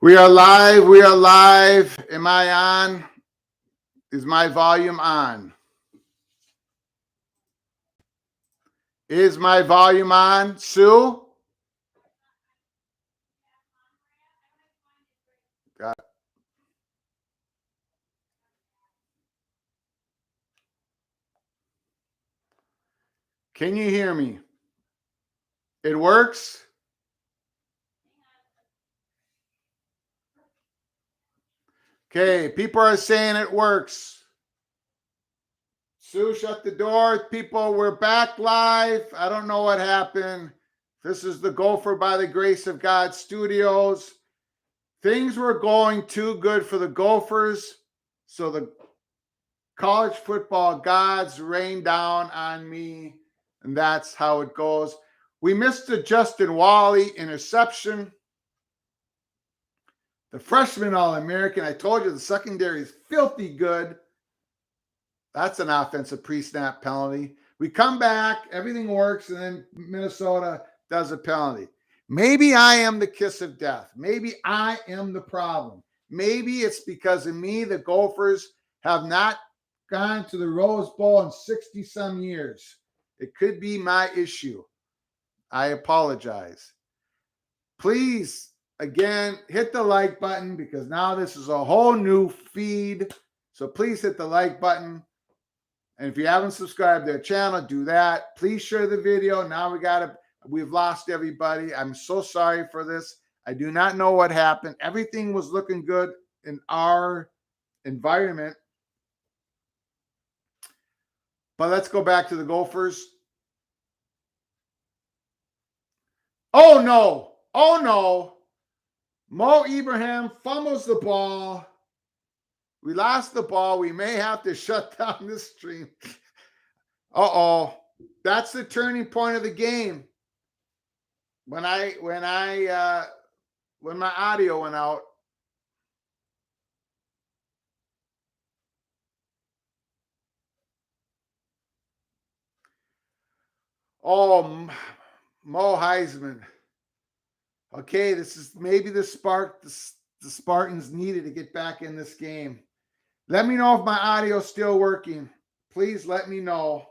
We are live. We are live. Am I on? Is my volume on? Is my volume on? Sue? Got it. Can you hear me? It works? Okay, people are saying it works. Sue, shut the door. People, we're back live. I don't know what happened. This is the Gopher by the Grace of God Studios. Things were going too good for the Gophers, so the college football gods rained down on me, and that's how it goes. We missed the Justin Wally interception. The freshman All-American, I told you the secondary is filthy good. That's an offensive pre-snap penalty. We come back, everything works, and then Minnesota does a penalty. Maybe I am the kiss of death. Maybe I am the problem. Maybe it's because of me the Gophers have not gone to the Rose Bowl in 60-some years. It could be my issue. I apologize. Please, again, hit the like button because now this is a whole new feed. So please hit the like button. And if you haven't subscribed to their channel, do that. Please share the video. Now we've lost everybody. I'm so sorry for this. I do not know what happened. Everything was looking good in our environment. But let's go back to the Gophers. Oh, no. Oh, no. Mo Ibrahim fumbles the ball. We lost the ball. We may have to shut down this stream. Uh-oh. That's the turning point of the game. When my audio went out. Oh, Mo Heisman. Okay, this is maybe the spark the Spartans needed to get back in this game. Let me know if my audio is still working. Please let me know.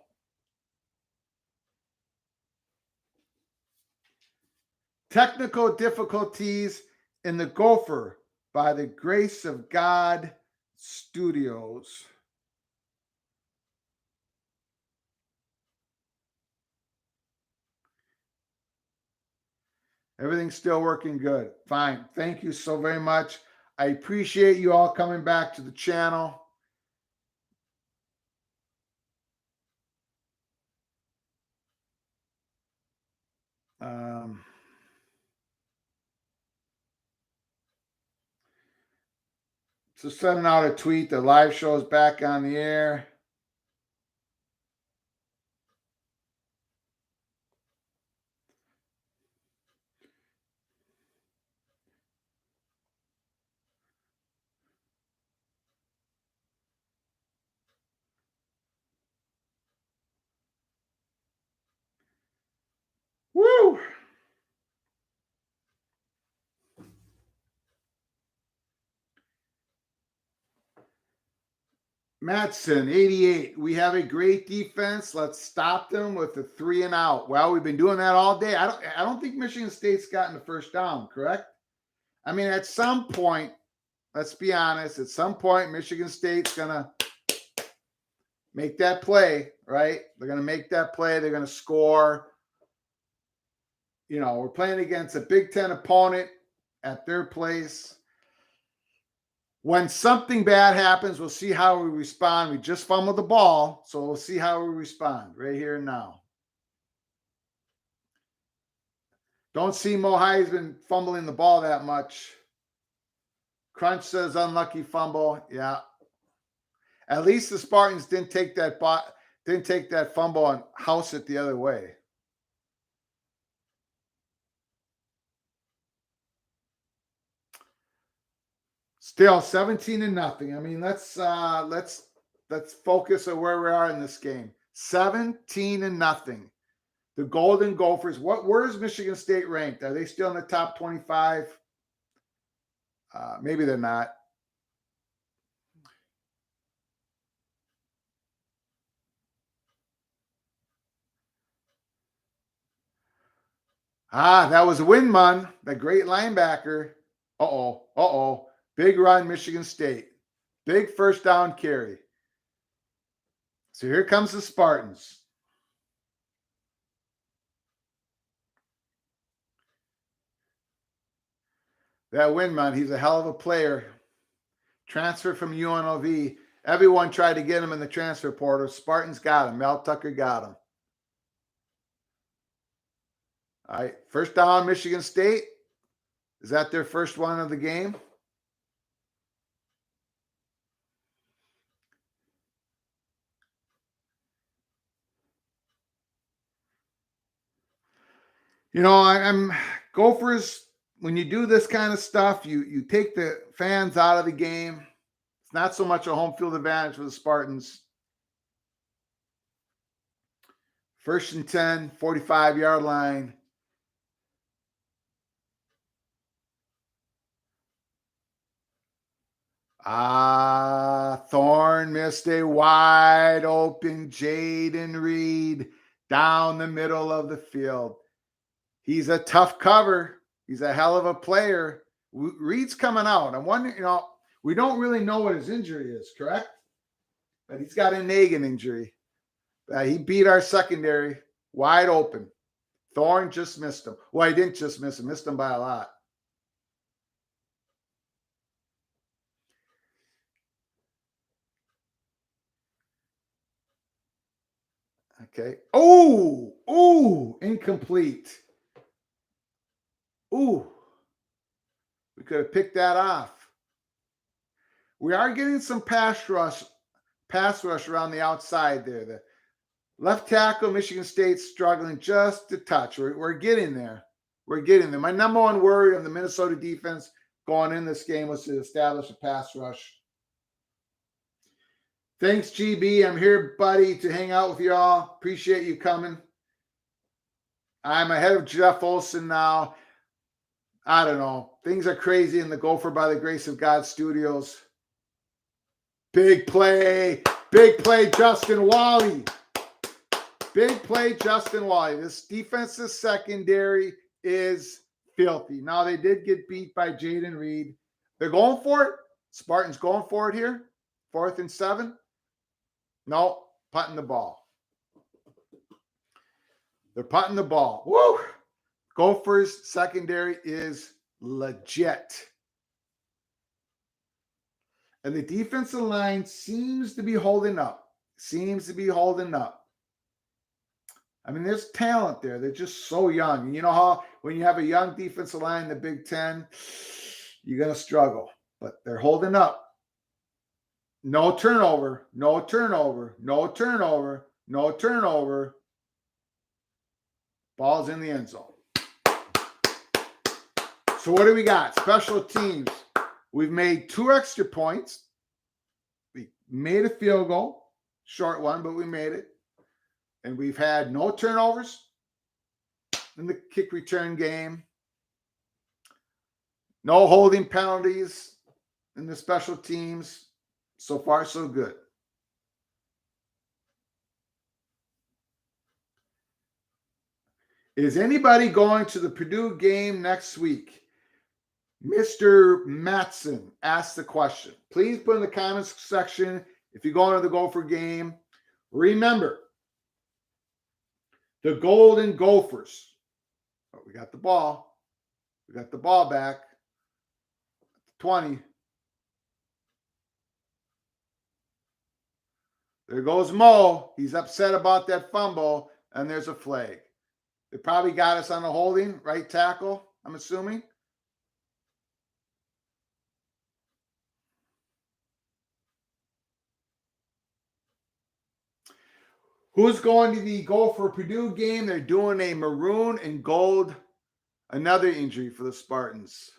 Technical difficulties in the Gopher by the Grace of God Studios. Everything's still working good. Fine. Thank you so very much. I appreciate you all coming back to the channel. So sending out a tweet. The live show is back on the air. Woo! Matson, 88. We have a great defense. Let's stop them with the 3 and out. Well, we've been doing that all day. I don't think Michigan State's gotten the first down, correct? I mean, at some point, let's be honest, at some point, Michigan State's going to make that play, right? They're going to make that play. They're going to score. You know, we're playing against a Big Ten opponent at their place. When something bad happens, we'll see how we respond. We just fumbled the ball, so we'll see how we respond right here and now. Don't see Mo Heisman fumbling the ball that much. Crunch says unlucky fumble. Yeah. At least the Spartans didn't take that fumble and house it the other way. Still 17-0. I mean, let's focus on where we are in this game. 17-0. The Golden Gophers. Where's Michigan State ranked? Are they still in the top 25? Maybe they're not. That was Winman, the great linebacker. Uh-oh. Big run, Michigan State. Big first down carry. So here comes the Spartans. That Winman, he's a hell of a player. Transferred from UNLV. Everyone tried to get him in the transfer portal. Spartans got him. Mel Tucker got him. All right, first down, Michigan State. Is that their first one of the game? You know, I'm Gophers. When you do this kind of stuff, you take the fans out of the game. It's not so much a home field advantage for the Spartans. First and 10, 45-yard line. Thorne missed a wide open Jaden Reed down the middle of the field. He's a tough cover. He's a hell of a player. Reed's coming out. I'm wondering, we don't really know what his injury is, correct? But he's got a nagging injury. He beat our secondary wide open. Thorne just missed him. Well, he didn't just miss him. Missed him by a lot. Okay. Oh, incomplete. Ooh, we could have picked that off. We are getting some pass rush around the outside there. The left tackle, Michigan State, struggling just a touch. We're getting there. We're getting there. My number one worry on the Minnesota defense going in this game was to establish a pass rush. Thanks, GB. I'm here, buddy, to hang out with y'all. Appreciate you coming. I'm ahead of Jeff Olson now. I don't know. Things are crazy in the Gopher by the Grace of God studios. Big play, Justin Wally. Big play, Justin Wally. This defensive secondary is filthy. Now, they did get beat by Jaden Reed. They're going for it. Spartans going for it here. 4th and 7. No, punting the ball. They're punting the ball. Woo! Gophers secondary is legit. And the defensive line seems to be holding up. I mean, there's talent there. They're just so young. And you know how when you have a young defensive line in the Big Ten, you're going to struggle. But they're holding up. No turnover. Ball's in the end zone. So what do we got? Special teams. We've made 2 extra points. We made a field goal. Short one, but we made it. And we've had no turnovers in the kick return game. No holding penalties in the special teams. So far, so good. Is anybody going to the Purdue game next week? Mr. Matson asked the question. Please put in the comments section if you're going to the Gopher game. Remember, the Golden Gophers. Oh, we got the ball. We got the ball back. 20. There goes Mo. He's upset about that fumble, and there's a flag. They probably got us on the holding, right tackle, I'm assuming. Who's going to the Gopher Purdue game? They're doing a maroon and gold. Another injury for the Spartans.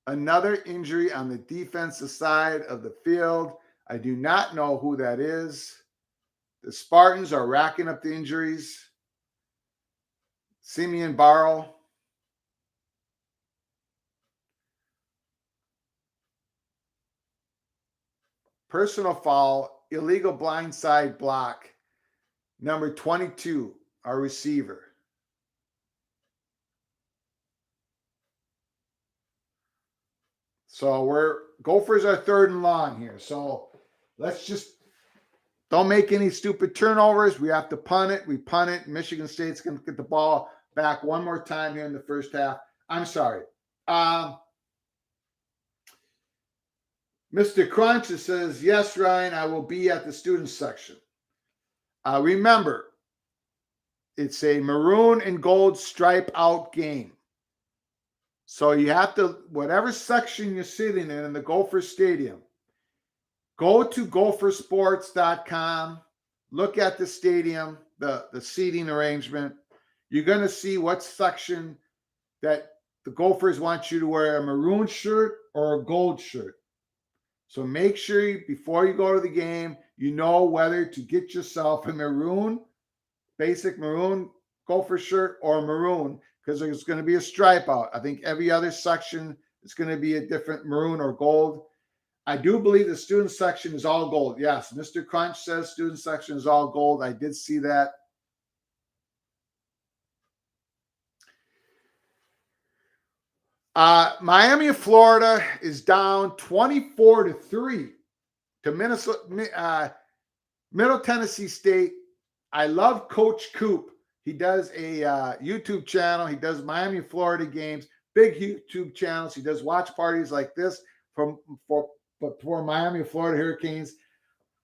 Another injury on the defensive side of the field. I do not know who that is. The Spartans are racking up the injuries. Simeon Barrow. personal foul, illegal blindside block, number 22, our receiver. So Gophers are 3rd and long here. So let's just don't make any stupid turnovers. We have to punt it. We punt it. Michigan State's going to get the ball back one more time here in the first half. I'm sorry. Mr. Crunch says, yes, Ryan, I will be at the student section. Remember, it's a maroon and gold stripe out game. So you have to, whatever section you're sitting in the Gopher Stadium, go to gophersports.com, look at the stadium, the seating arrangement. You're going to see what section that the Gophers want you to wear, a maroon shirt or a gold shirt. So make sure before you go to the game, you know whether to get yourself a maroon, basic maroon Gopher shirt or maroon, because there's going to be a stripe out. I think every other section is going to be a different maroon or gold. I do believe the student section is all gold. Yes, Mr. Crunch says student section is all gold. I did see that. Miami, Florida is down 24-3 to Minnesota, Middle Tennessee State. I love Coach Coop. He does a YouTube channel. He does Miami, Florida games, big YouTube channels. He does watch parties like this for Miami, Florida Hurricanes.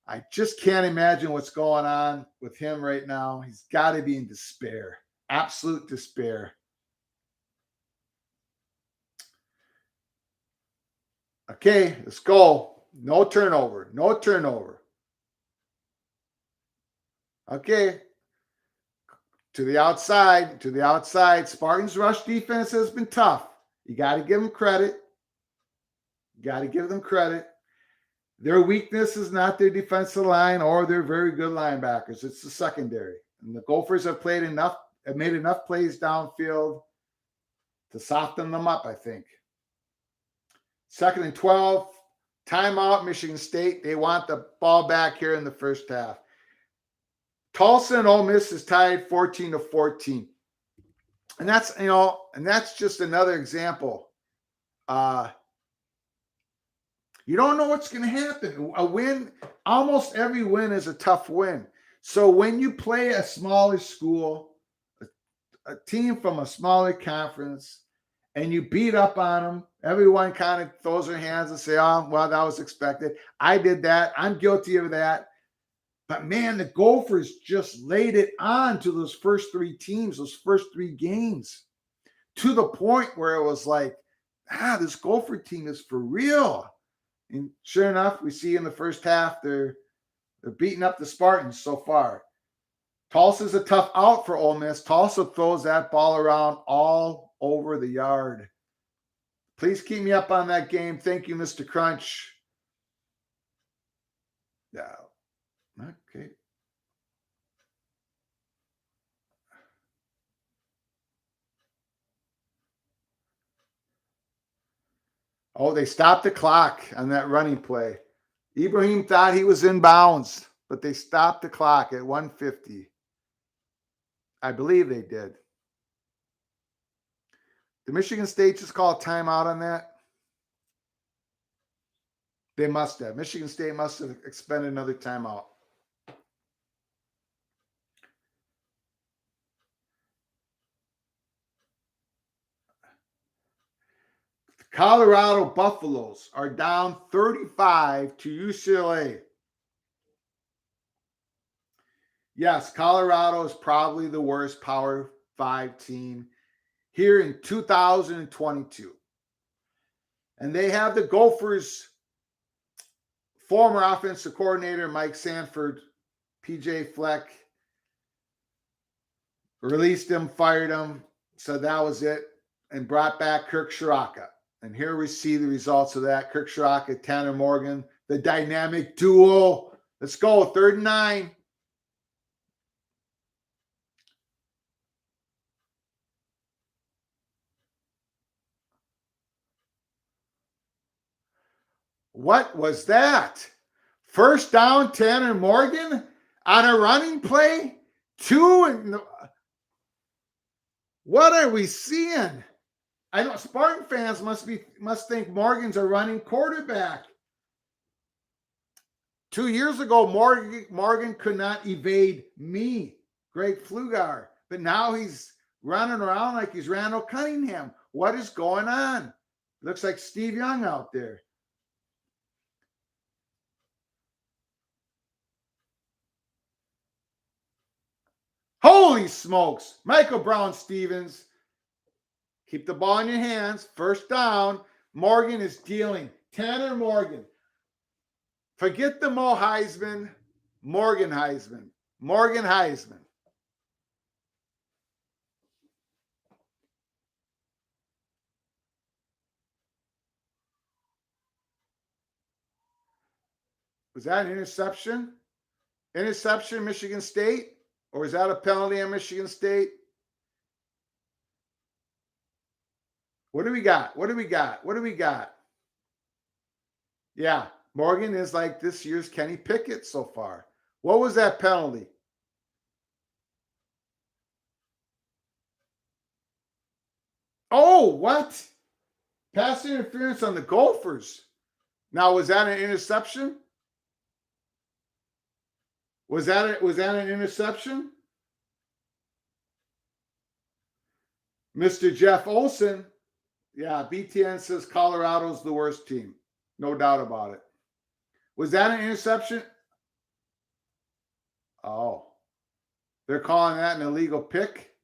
I just can't imagine what's going on with him right now. He's got to be in despair, absolute despair. Okay, let's go. No turnover. No turnover. Okay. To the outside. To the outside. Spartans' rush defense has been tough. You got to give them credit. You got to give them credit. Their weakness is not their defensive line or their very good linebackers. It's the secondary. And the Gophers have made enough plays downfield to soften them up, I think. 2nd and 12, timeout, Michigan State. They want the ball back here in the first half. Tulsa and Ole Miss is tied 14-14. And that's just another example. You don't know what's going to happen. A win, almost every win is a tough win. So when you play a smaller school, a team from a smaller conference, and you beat up on them, everyone kind of throws their hands and say, oh, well, that was expected. I did that. I'm guilty of that. But, man, the Gophers just laid it on to those first 3 teams, those first 3 games, to the point where it was like, this Gopher team is for real. And sure enough, we see in the first half they're beating up the Spartans so far. Tulsa's a tough out for Ole Miss. Tulsa throws that ball around all over the yard. Please keep me up on that game. Thank you, Mr. Crunch. Yeah. Okay. Oh, they stopped the clock on that running play. Ibrahim thought he was in bounds, but they stopped the clock at 1:50. I believe they did. Did Michigan State just call a timeout on that? They must have. Michigan State must have expended another timeout. The Colorado Buffaloes are down 35 to UCLA. Yes, Colorado is probably the worst Power 5 team here in 2022. And they have the Gophers' former offensive coordinator, Mike Sanford, PJ Fleck, released him, fired him, said that was it, and brought back Kirk Shiraka. And here we see the results of that. Kirk Shiraka, Tanner Morgan, the dynamic duo. Let's go, 3rd and 9. What was that? First down, Tanner Morgan on a running play. 2 and what are we seeing? I know Spartan fans must think Morgan's a running quarterback. 2 years ago, Morgan could not evade me, Greg Pflugar, but now he's running around like he's Randall Cunningham. What is going on? Looks like Steve Young out there. Holy smokes. Michael Brown-Stevens. Keep the ball in your hands. First down. Morgan is dealing. Tanner Morgan. Forget the Mo Heisman. Morgan Heisman. Morgan Heisman. Was that an interception? Interception, Michigan State? Or is that a penalty on Michigan State? What do we got? What do we got? What do we got? Yeah, Morgan is like this year's Kenny Pickett so far. What was that penalty? Oh, what? Pass interference on the Gophers. Now, was that an interception? Was that an interception? Mr. Jeff Olson. Yeah, BTN says Colorado's the worst team. No doubt about it. Was that an interception? Oh, they're calling that an illegal pick.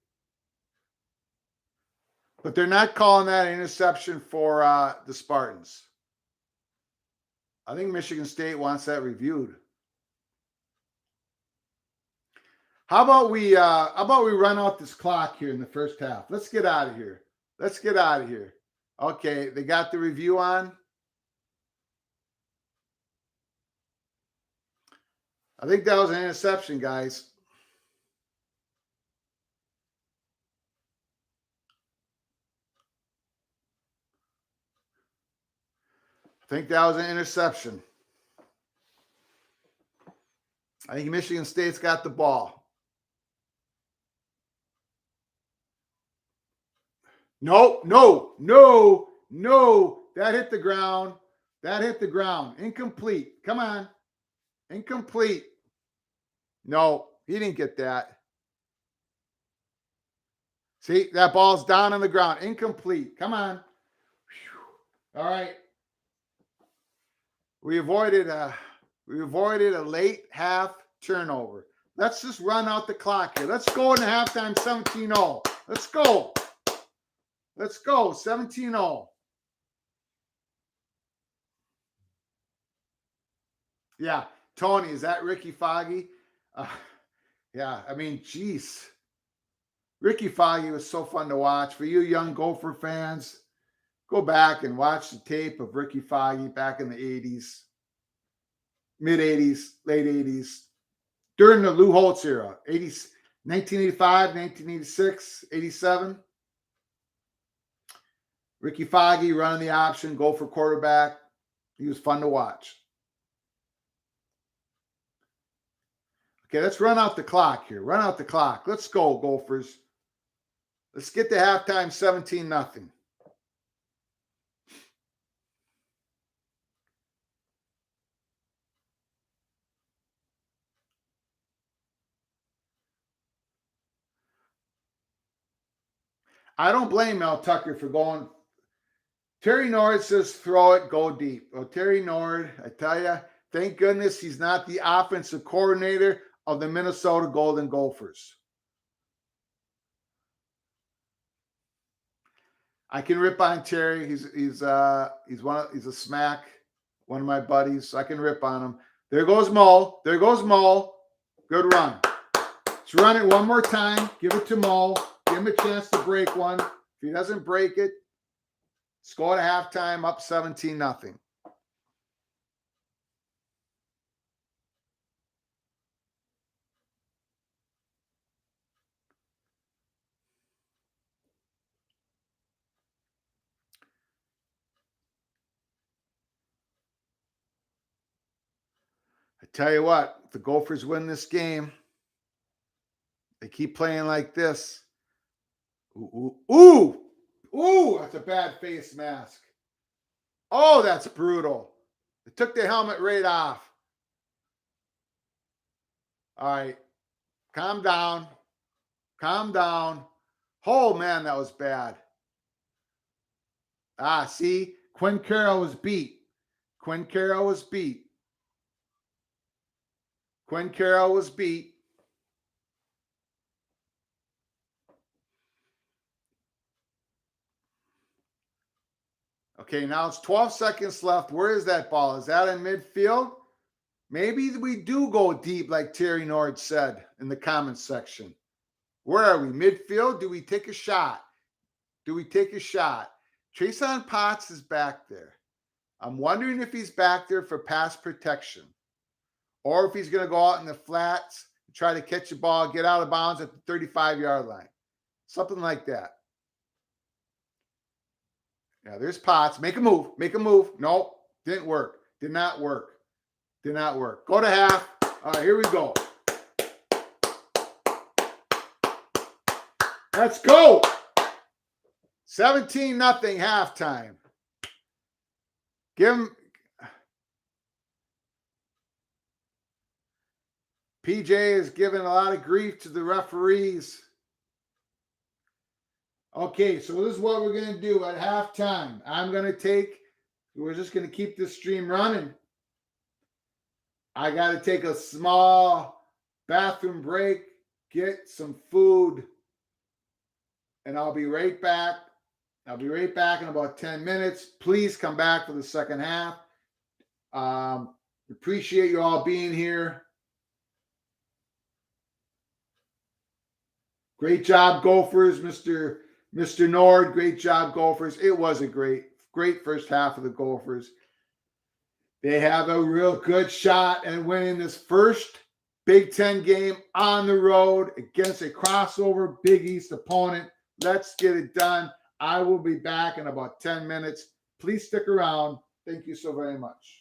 But they're not calling that an interception for the Spartans. I think Michigan State wants that reviewed. How about we run out this clock here in the first half? Let's get out of here. Let's get out of here. Okay, they got the review on. I think that was an interception, guys. I think that was an interception. I think Michigan State's got the ball. No. That hit the ground. That hit the ground. Incomplete. Come on. Incomplete. No, he didn't get that. See, that ball's down on the ground. Incomplete. Come on. Whew. All right. We avoided a late half turnover. Let's just run out the clock here. Let's go into halftime 17-0. Let's go. Let's go. 17-0. Yeah. Tony, is that Ricky Foggy? Yeah. I mean, geez. Ricky Foggy was so fun to watch. For you young Gopher fans, go back and watch the tape of Ricky Foggy back in the 80s, mid-80s, late 80s, during the Lou Holtz era, 80s, 1985, 1986, 87. Ricky Foggy running the option, Gopher quarterback. He was fun to watch. Okay, let's run out the clock here. Run out the clock. Let's go, Gophers. Let's get to halftime 17-0. I don't blame Mel Tucker for going. Terry Nord says throw it, go deep. Well, Terry Nord, I tell you, thank goodness he's not the offensive coordinator of the Minnesota Golden Gophers. I can rip on Terry. He's a smack, one of my buddies. So I can rip on him. There goes Mo. There goes Mo. Good run. Let's run it one more time. Give it to Mo. Give him a chance to break one. If he doesn't break it, let's go to halftime up 17-0. tell you what, if the Gophers win this game, they keep playing like this. Ooh, ooh, ooh, ooh, that's a bad face mask. Oh, that's brutal. They took the helmet right off. All right, calm down. Calm down. Oh, man, that was bad. Ah, see? Quinn Carroll was beat. Quinn Carroll was beat. Quinn Carroll was beat. Okay, now it's 12 seconds left. Where is that ball? Is that in midfield? Maybe we do go deep, like Terry Nord said in the comments section. Where are we? Midfield? Do we take a shot? Do we take a shot? Treson Potts is back there. I'm wondering if he's back there for pass protection or if he's going to go out in the flats, try to catch the ball, get out of bounds at the 35-yard line. Something like that. Yeah, there's Potts. Make a move. Make a move. Nope. Didn't work. Did not work. Did not work. Go to half. All right, here we go. Let's go. 17-0 halftime. Give him. PJ is giving a lot of grief to the referees. Okay, so this is what we're going to do at halftime. We're just going to keep this stream running. I got to take a small bathroom break, get some food, and I'll be right back. I'll be right back in about 10 minutes. Please come back for the second half. Appreciate you all being here. Great job, Gophers, Mr. Nord. Great job, Gophers. It was a great first half of the Gophers. They have a real good shot at winning this first Big Ten game on the road against a crossover Big East opponent. Let's get it done. I will be back in about 10 minutes. Please stick around. Thank you so very much.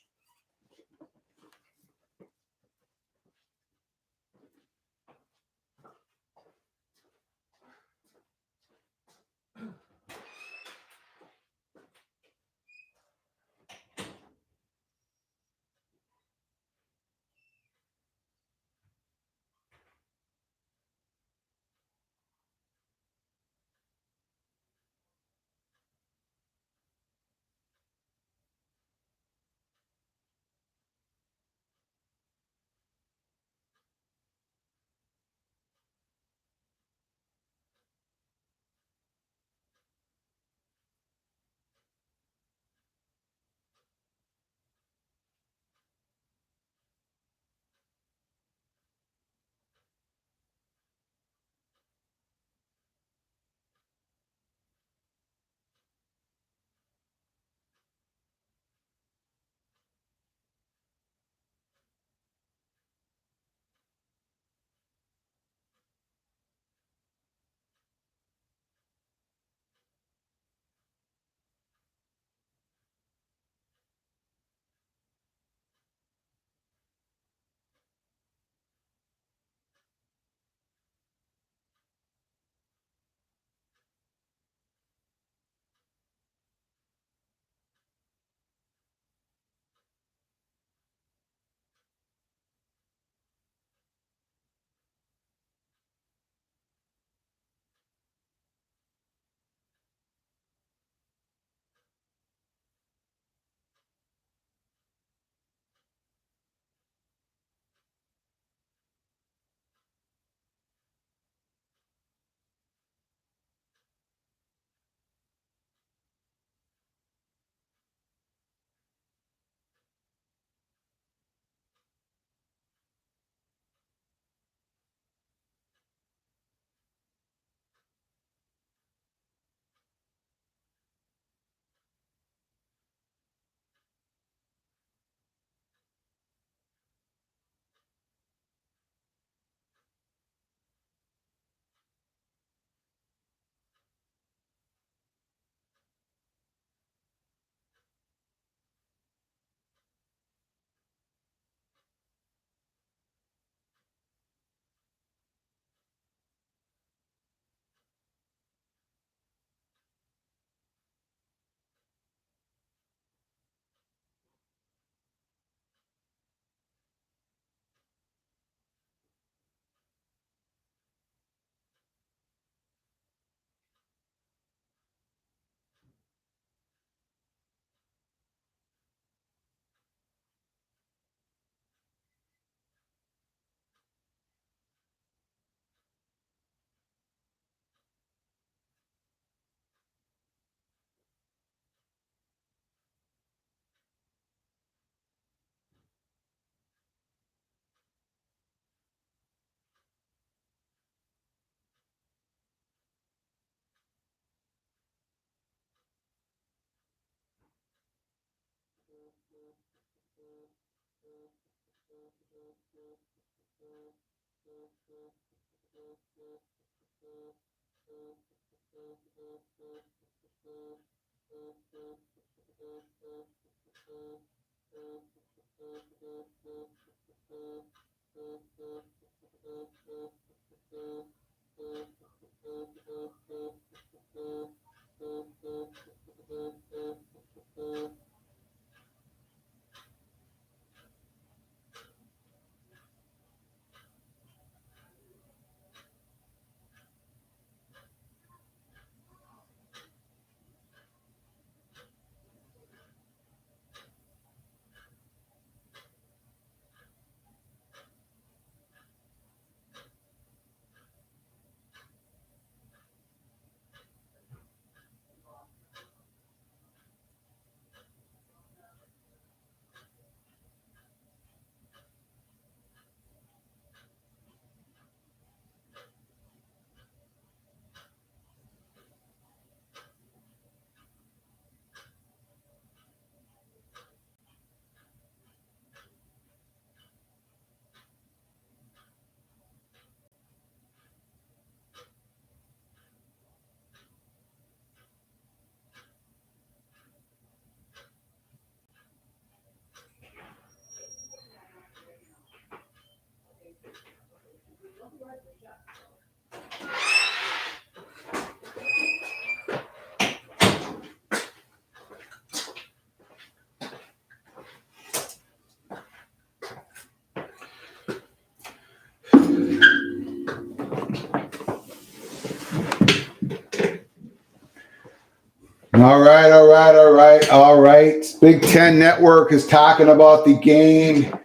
All right. Big Ten Network is talking about the game.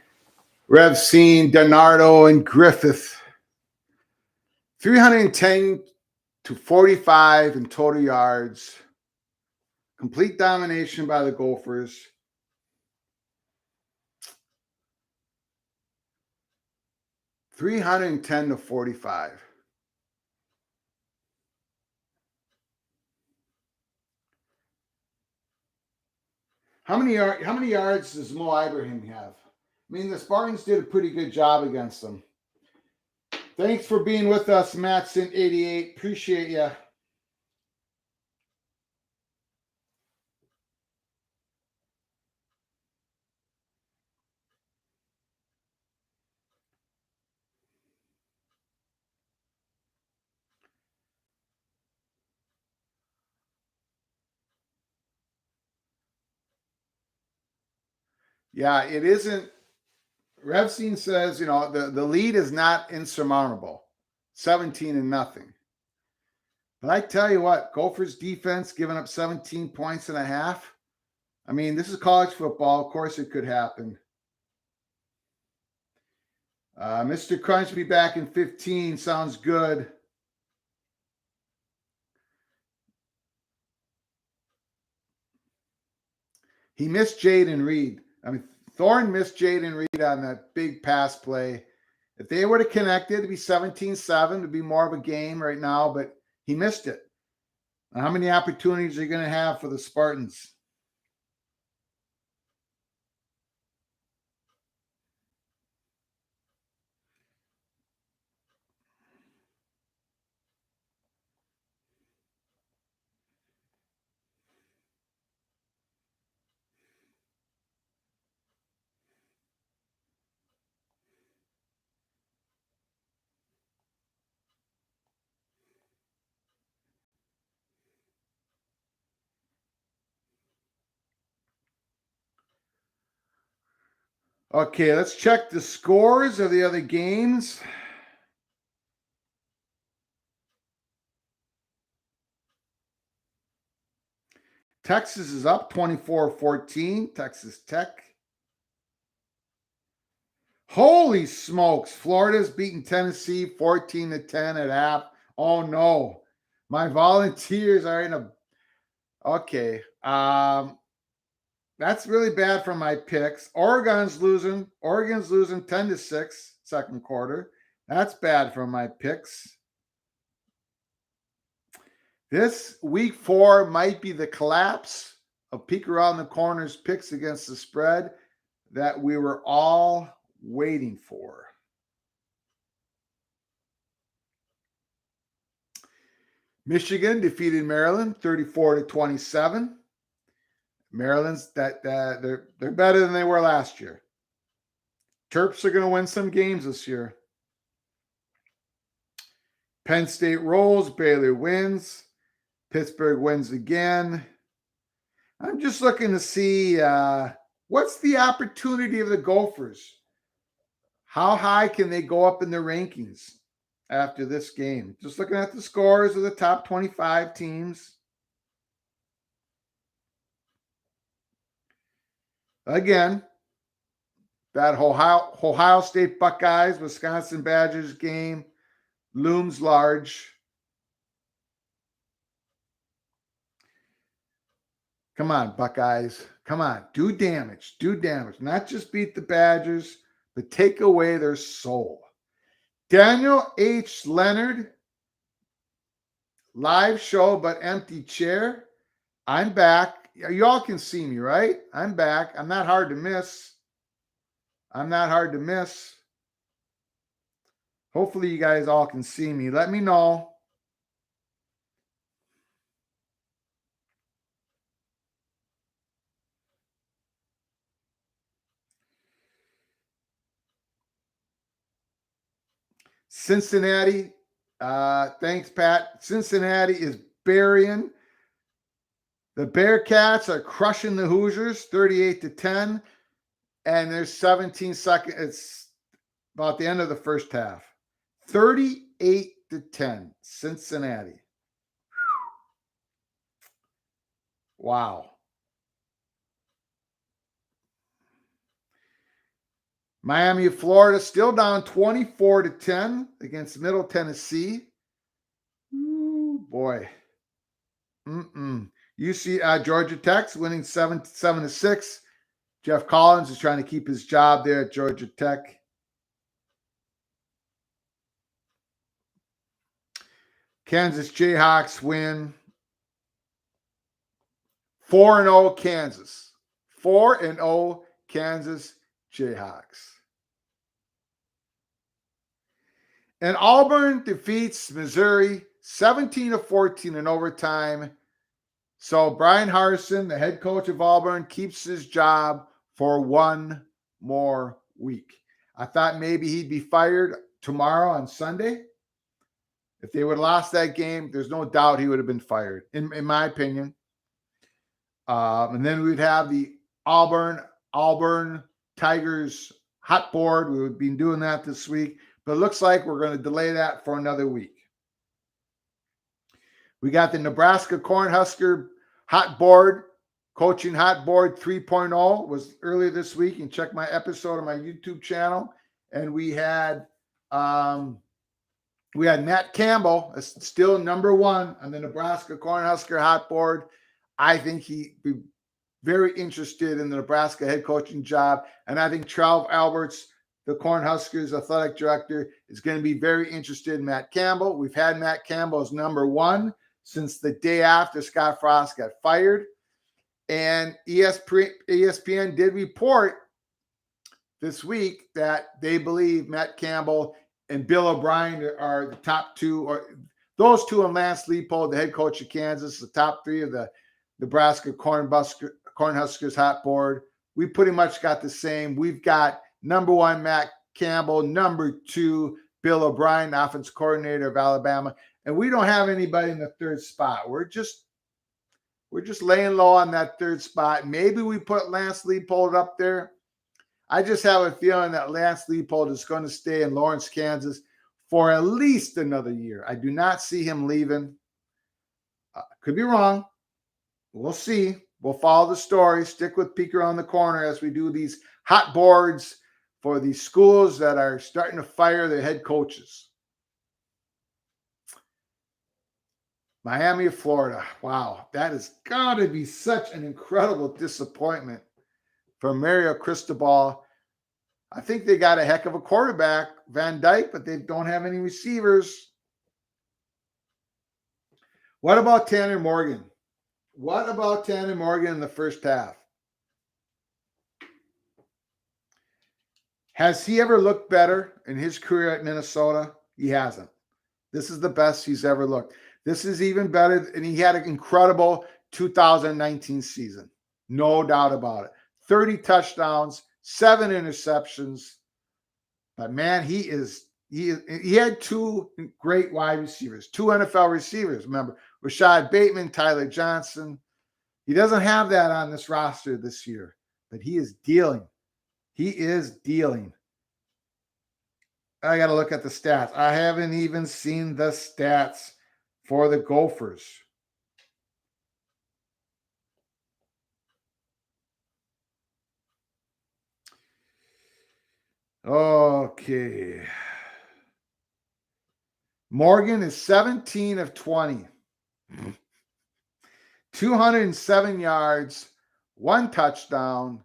Rev seen Donardo and Griffith. 310 to 45 in total yards. Complete domination by the Gophers. $310 to 45. How many yards does Mo Ibrahim have? I mean, the Spartans did a pretty good job against them. Thanks for being with us, Matson88. Appreciate you. Yeah, it isn't. Revstein says, the lead is not insurmountable. 17-0. But I tell you what, Gophers defense giving up 17 points and a half. I mean, this is college football. Of course it could happen. Mr. Crunch be back in 15. Sounds good. He missed Jaden Reed. I mean, Thorne missed Jaden Reed on that big pass play. If they would have connected, it'd be 17-7. It'd be more of a game right now, but he missed it. And how many opportunities are you going to have for the Spartans? Okay, let's check the scores of the other games. Texas is up 24-14. Texas Tech. Holy smokes. Florida's beating Tennessee 14-10 at half. Oh, no. My Volunteers are in a... Okay. That's really bad for my picks. Oregon's losing 10-6 second quarter. That's bad for my picks. This week 4 might be the collapse of peek around the corners picks against the spread that we were all waiting for. Michigan defeated Maryland 34-27. Maryland's they're better than they were last year. Terps are going to win some games this year. Penn State rolls, Baylor wins, Pittsburgh wins again. I'm just looking to see what's the opportunity of the Gophers. How high can they go up in the rankings after this game? Just looking at the scores of the top 25 teams. Again, that Ohio State Buckeyes, Wisconsin Badgers game looms large. Come on, Buckeyes. Come on. Do damage. Do damage. Not just beat the Badgers, but take away their soul. Daniel H. Leonard, live show but empty chair. I'm back. You all can see me, right? I'm back. I'm not hard to miss. I'm not hard to miss. Hopefully you guys all can see me. Let me know. Cincinnati. Thanks, Pat. Cincinnati is burying. The Bearcats are crushing the Hoosiers 38-10. And there's 17 seconds. It's about the end of the first half. 38-10. Cincinnati. Wow. Miami of Florida still down 24-10 against Middle Tennessee. Ooh, boy. Georgia Tech's winning 7-6. Jeff Collins is trying to keep his job there at Georgia Tech. Kansas Jayhawks win 4-0 Kansas. 4-0 Kansas Jayhawks. And Auburn defeats Missouri 17-14 in overtime. So Brian Harsin, the head coach of Auburn, keeps his job for one more week. I thought maybe he'd be fired tomorrow on Sunday. If they would have lost that game, there's no doubt he would have been fired, in my opinion. And then we'd have the Auburn Tigers hot board. We would be doing that this week, but it looks like we're going to delay that for another week. We got the Nebraska Cornhusker hot board, coaching hot board 3.0 was earlier this week. You can check my episode on my YouTube channel. And we had Matt Campbell, still number one on the Nebraska Cornhusker hot board. I think he'd be very interested in the Nebraska head coaching job. And I think Trav Alberts, the Cornhuskers athletic director, is going to be very interested in Matt Campbell. We've had Matt Campbell as number one since the day after Scott Frost got fired. And ESPN did report this week that they believe Matt Campbell and Bill O'Brien are the top two, or those two, and Lance Leipold, the head coach of Kansas, the top three of the Nebraska Cornhuskers hot board. We pretty much got the same. We've got number one, Matt Campbell, number two, Bill O'Brien, offensive coordinator of Alabama. And we don't have anybody in the third spot. We're just laying low on that third spot. Maybe we put Lance Leipold up there. I just have a feeling that Lance Leipold is going to stay in Lawrence, Kansas for at least another year. I do not see him leaving. Could be wrong. We'll see. We'll follow the story. Stick with Peek Around the Corner as we do these hot boards for these schools that are starting to fire their head coaches. Miami of Florida. Wow, that has got to be such an incredible disappointment for Mario Cristobal. I think they got a heck of a quarterback, Van Dyke, but they don't have any receivers. What about Tanner Morgan? What about Tanner Morgan in the first half? Has he ever looked better in his career at Minnesota? He hasn't. This is the best he's ever looked. This is even better, and he had an incredible 2019 season. No doubt about it. 30 touchdowns, 7 interceptions. But man, he had 2 great wide receivers, 2 NFL receivers. Remember, Rashad Bateman, Tyler Johnson. He doesn't have that on this roster this year, but he is dealing. He is dealing. I got to look at the stats. I haven't even seen the stats for the Gophers. Okay. Morgan is 17 of 20. 207 yards, 1 touchdown,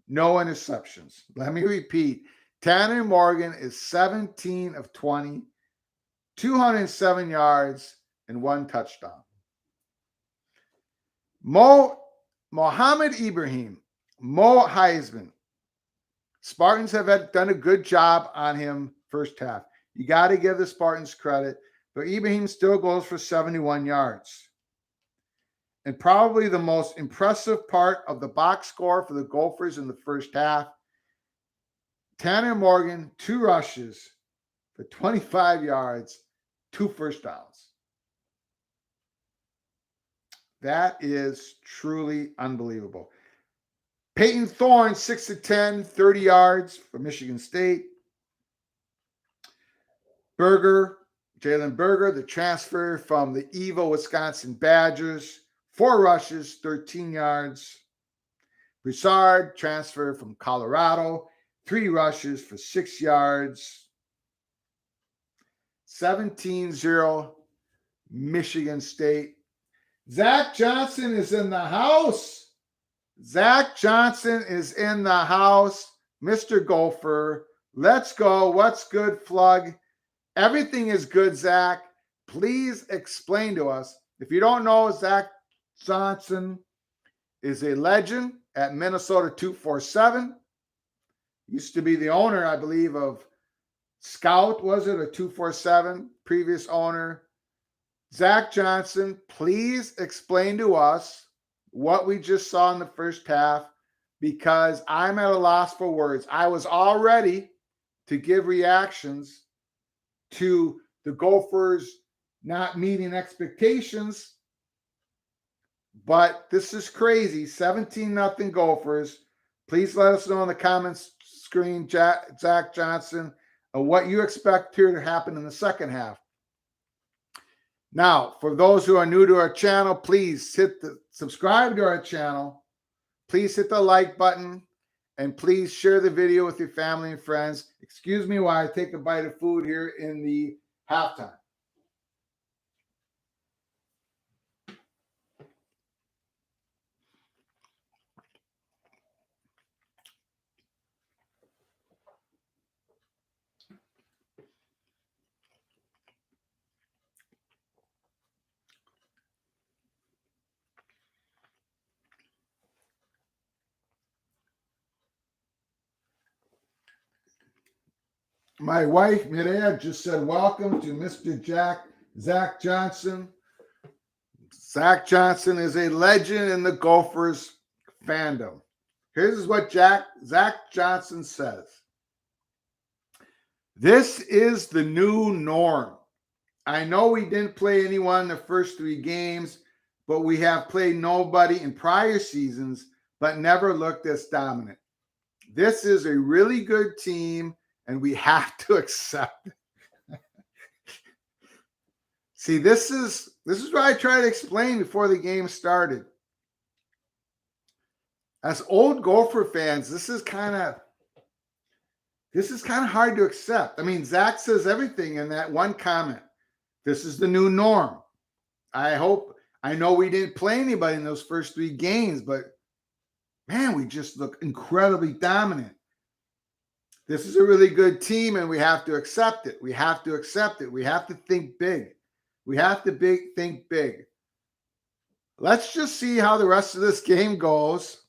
no interceptions. Let me repeat. Tanner Morgan is 17 of 20, 207 yards, and 1 touchdown. Mohammed Ibrahim, Mo Heisman. Spartans have done a good job on him first half. You got to give the Spartans credit, but Ibrahim still goes for 71 yards. And probably the most impressive part of the box score for the Gophers in the first half, Tanner Morgan, 2 rushes for 25 yards, 2 first downs. That is truly unbelievable. Peyton Thorne, 6 of 10, 30 yards for Michigan State. Jalen Berger, the transfer from the evil Wisconsin Badgers, 4 rushes, 13 yards. Broussard, transfer from Colorado, 3 rushes for 6 yards. 17-0 Michigan State. Zach Johnson is in the house. Zach Johnson is in the house. Mr. Gopher, let's go. What's good, Flug? Everything is good, Zach. Please explain to us. If you don't know, Zach Johnson is a legend at Minnesota 247. Used to be the owner, I believe, of Scout, was it, or 247? Previous owner. Zach Johnson, please explain to us what we just saw in the first half, because I'm at a loss for words. I was all ready to give reactions to the Gophers not meeting expectations, but this is crazy. 17-0 Gophers. Please let us know in the comments screen, Zach Johnson, what you expect here to happen in the second half. Now, for those who are new to our channel, please subscribe to our channel. Please hit the like button, and please share the video with your family and friends. Excuse me while I take a bite of food here in the halftime. My wife, Mireya, just said, welcome to Mr. Zach Johnson. Zach Johnson is a legend in the Gophers fandom. Here's what Zach Johnson says. This is the new norm. I know we didn't play anyone in the first 3 games, but we have played nobody in prior seasons, but never looked this dominant. This is a really good team, and we have to accept it. See, this is what I try to explain before the game started. As old Gopher fans, this is kind of hard to accept. I mean, Zach says everything in that one comment. This is the new norm. I know we didn't play anybody in those first 3 games, but man, we just look incredibly dominant. This is a really good team, and we have to accept it. We have to accept it. We have to think big. We have to think big. Let's just see how the rest of this game goes.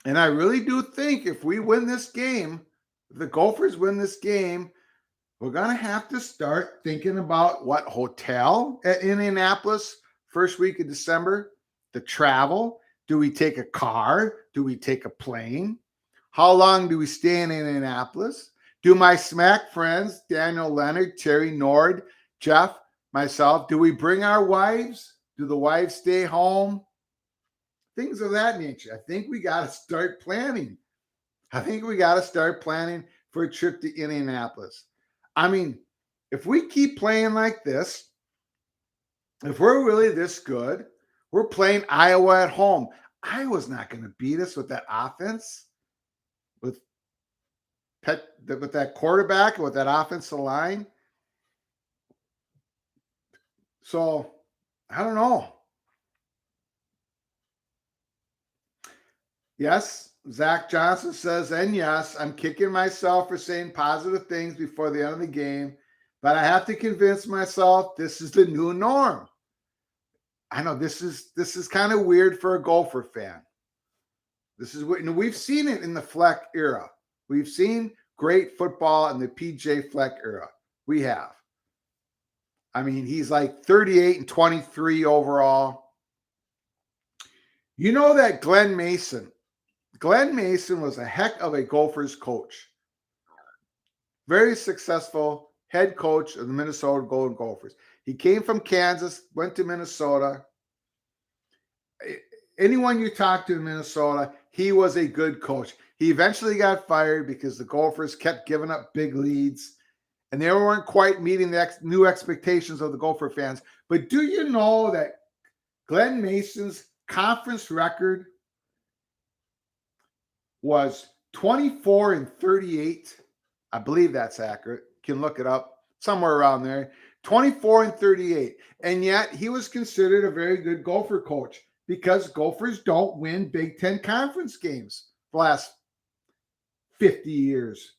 And I really do think if we win this game, If the Gophers win this game, we're going to have to start thinking about what hotel at Indianapolis first week of December, the travel. Do we take a car? Do we take a plane? How long do we stay in Indianapolis? Do my smack friends, Daniel Leonard, Terry Nord, Jeff, myself, do we bring our wives? Do the wives stay home? Things of that nature. I think we got to start planning. I think we got to start planning for a trip to Indianapolis. I mean, if we keep playing like this, if we're really this good, we're playing Iowa at home. Iowa's not going to beat us with that offense, with that quarterback, with that offensive line. So, I don't know. Yes, Zach Johnson says, and yes, I'm kicking myself for saying positive things before the end of the game, but I have to convince myself this is the new norm. I know this is kind of weird for a Gopher fan. This is what, and we've seen it in the Fleck era. We've seen great football in the PJ Fleck era. We have. I mean, he's like 38-23 overall. You know that Glenn Mason was a heck of a Gophers coach. Very successful head coach of the Minnesota Golden Gophers. He came from Kansas, went to Minnesota. Anyone you talk to in Minnesota, he was a good coach. He eventually got fired because the Gophers kept giving up big leads, and they weren't quite meeting the new expectations of the Gopher fans. But do you know that Glenn Mason's conference record was 24-38? I believe that's accurate. You can look it up, somewhere around there. 24-38. And yet he was considered a very good Gopher coach because Gophers don't win Big Ten conference games the last 50 years.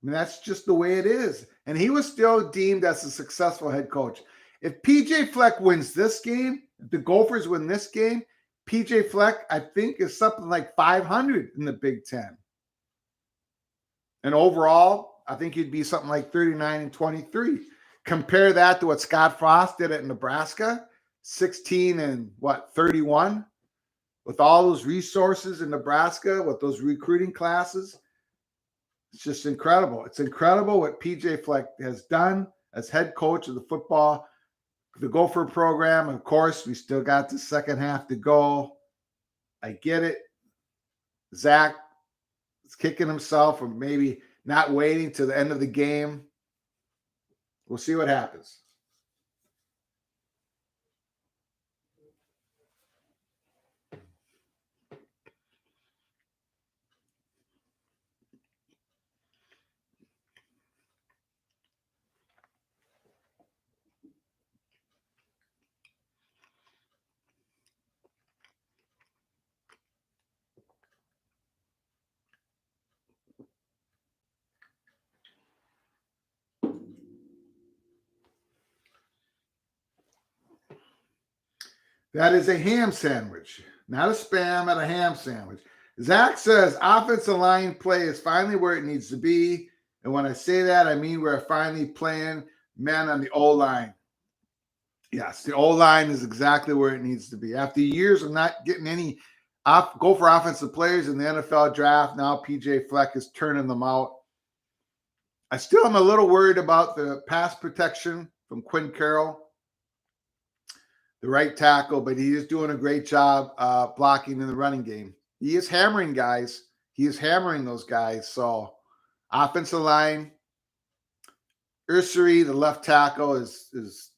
I mean, that's just the way it is. And he was still deemed as a successful head coach. If PJ Fleck wins this game, if the Gophers win this game, PJ Fleck, I think, is something like 500 in the Big Ten. And overall, I think he'd be something like 39-23. Compare that to what Scott Frost did at Nebraska, 16-31, with all those resources in Nebraska, with those recruiting classes. It's just incredible. It's incredible what PJ Fleck has done as head coach of the Gopher program. Of course, we still got the second half to go. I get it. Zach is kicking himself for maybe not waiting to the end of the game. We'll see what happens. That is a ham sandwich, not a Spam, but a ham sandwich. Zach says offensive line play is finally where it needs to be. And when I say that, I mean we're finally playing men on the O-line. Yes, the O-line is exactly where it needs to be. After years of not getting any Gopher offensive players in the NFL draft, now PJ Fleck is turning them out. I still am a little worried about the pass protection from Quinn Carroll, the right tackle, but he is doing a great job blocking in the running game. He is hammering guys. He is hammering those guys. So offensive line, Ursary, the left tackle, is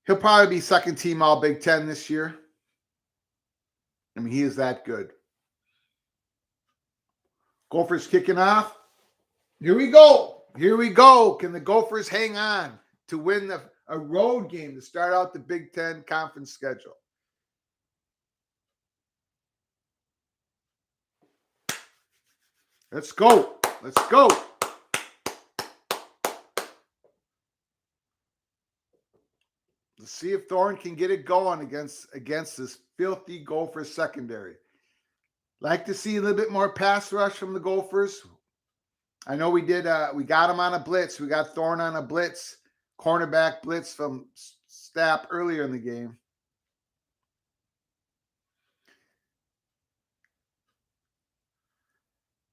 he'll probably be second team all Big Ten this year. I mean, he is that good. Gophers kicking off. Here we go. Here we go. Can the Gophers hang on to win a road game to start out the Big Ten conference schedule? Let's go. Let's go. Let's see if Thorne can get it going against this filthy Gopher secondary. Like to see a little bit more pass rush from the Gophers. I know we did. We got him on a blitz. We got Thorne on a blitz, cornerback blitz from Stapp earlier in the game.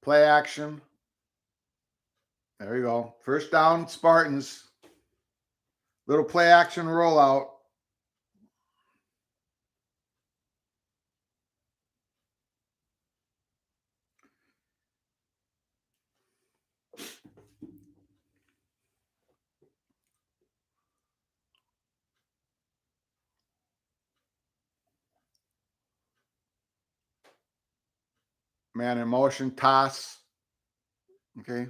Play action. There you go. First down, Spartans. Little play action rollout. Man in motion, toss. Okay.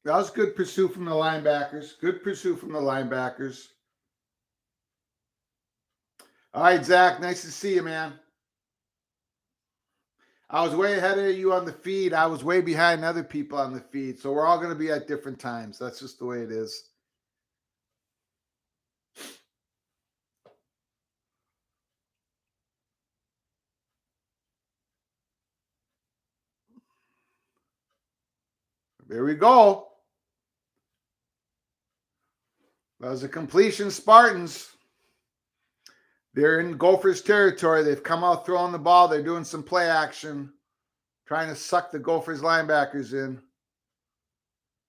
That was good pursuit from the linebackers. Good pursuit from the linebackers. All right, Zach, nice to see you, man. I was way ahead of you on the feed. I was way behind other people on the feed. So we're all going to be at different times. That's just the way it is. There we go. That was a completion, Spartans. They're in Gophers territory. They've come out throwing the ball. They're doing some play action, trying to suck the Gophers linebackers in.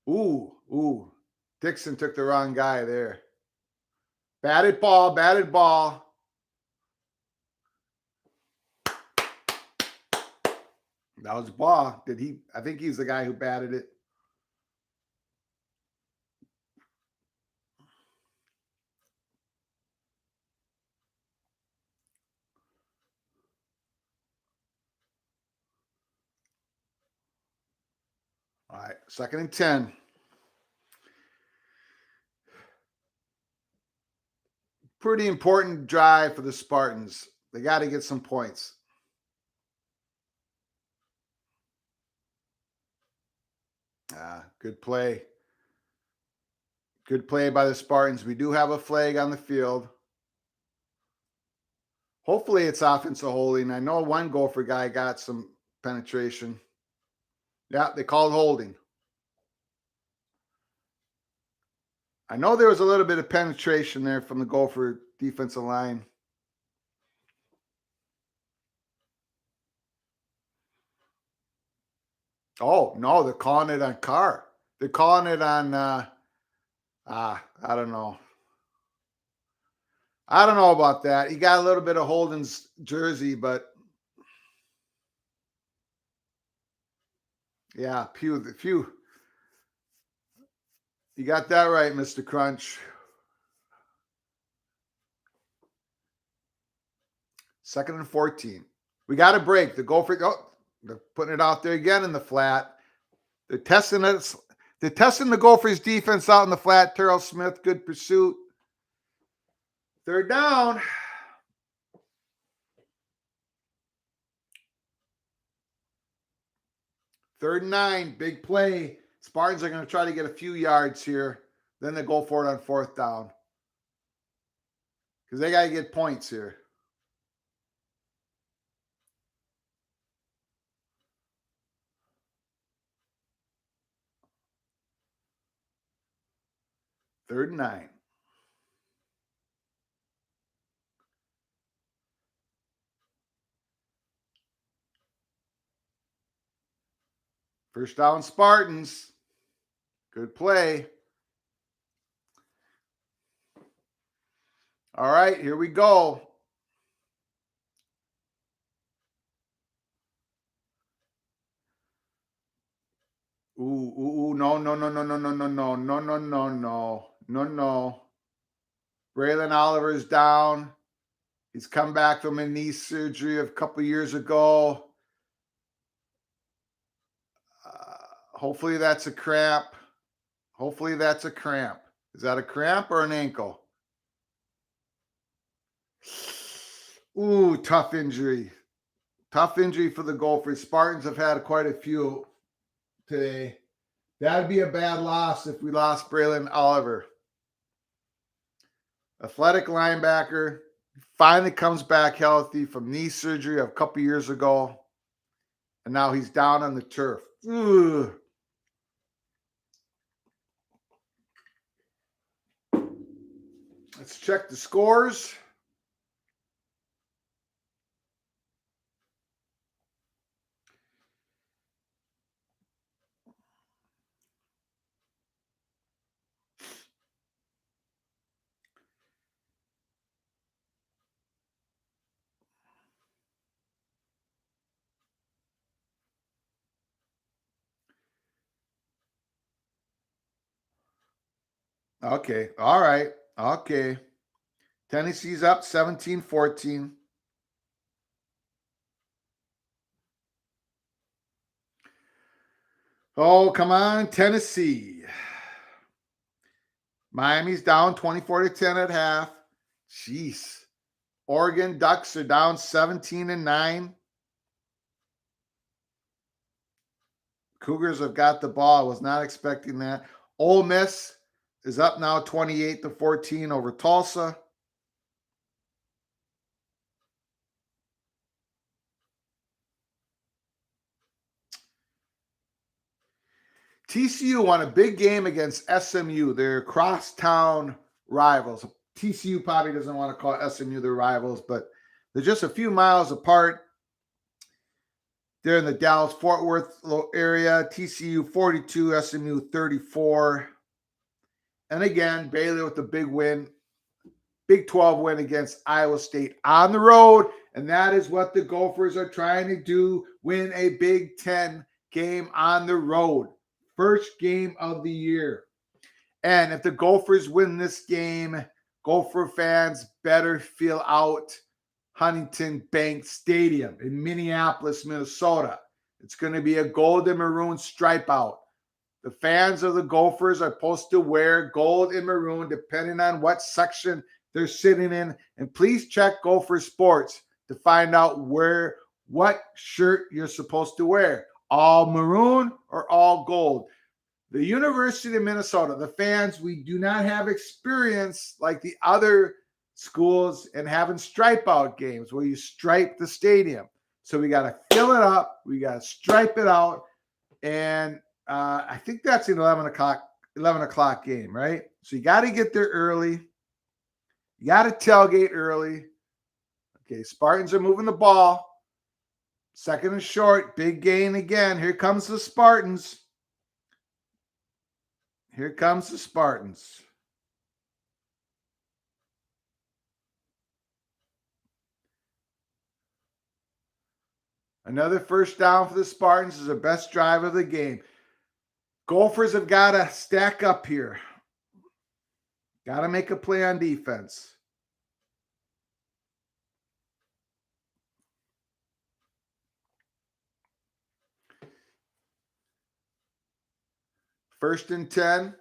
Ooh. Dixon took the wrong guy there. Batted ball. That was ball. I think he's the guy who batted it. All right, 2nd and 10. Pretty important drive for the Spartans. They got to get some points. Good play. Good play by the Spartans. We do have a flag on the field. Hopefully it's offensive holding. I know one Gopher guy got some penetration. Yeah, they called holding. I know there was a little bit of penetration there from the Gopher defensive line. Oh, no, they're calling it on Carr. They're calling it on, I don't know. I don't know about that. He got a little bit of Holden's jersey, but yeah, phew. You got that right, Mr. Crunch. 2nd and 14. We got a break. The Gophers, they're putting it out there again in the flat. They're testing it. They're testing the Gophers defense out in the flat. Terrell Smith, good pursuit. 3rd down. Third and 9, big play. Spartans are going to try to get a few yards here. Then they go for it on 4th down. Because they got to get points here. Third and 9. First down, Spartans. Good play. All right, here we go. Ooh, no. Braylon Oliver's down. He's come back from a knee surgery a couple years ago. Hopefully that's a cramp. Is that a cramp or an ankle? Ooh, tough injury. Tough injury for the Gophers. Spartans have had quite a few today. That'd be a bad loss if we lost Braylon Oliver. Athletic linebacker, Finally comes back healthy from knee surgery a couple years ago. And now he's down on the turf. Ugh. Let's check the scores. Okay. All right. Okay. Tennessee's up 17-14. Oh, come on, Tennessee. Miami's down 24-10 at half. Jeez. Oregon Ducks are down 17-9. Cougars have got the ball. I was not expecting that. Ole Miss is up now 28-14 over Tulsa. TCU won a big game against SMU. They're crosstown rivals. TCU probably doesn't want to call SMU their rivals, but they're just a few miles apart. They're in the Dallas-Fort Worth area. TCU 42, SMU 34. And again, Baylor with the big win. Big 12 win against Iowa State on the road. And that is what the Gophers are trying to do, win a Big 10 game on the road. First game of the year. And if the Gophers win this game, Gopher fans better fill out Huntington Bank Stadium in Minneapolis, Minnesota. It's going to be a gold and maroon stripe out. The fans of the Gophers are supposed to wear gold and maroon depending on what section they're sitting in. And please check Gopher Sports to find out what shirt you're supposed to wear. All maroon or all gold. The University of Minnesota, the fans, we do not have experience like the other schools in having stripe out games where you stripe the stadium. So we got to fill it up. We got to stripe it out. And I think that's an 11 o'clock game, right? So you got to get there early. You got to tailgate early. Okay, Spartans are moving the ball. Second and short, big gain again. Here comes the Spartans. Here comes the Spartans. Another first down for the Spartans is the best drive of the game. Gophers have got to stack up here. Got to make a play on defense. First and 10.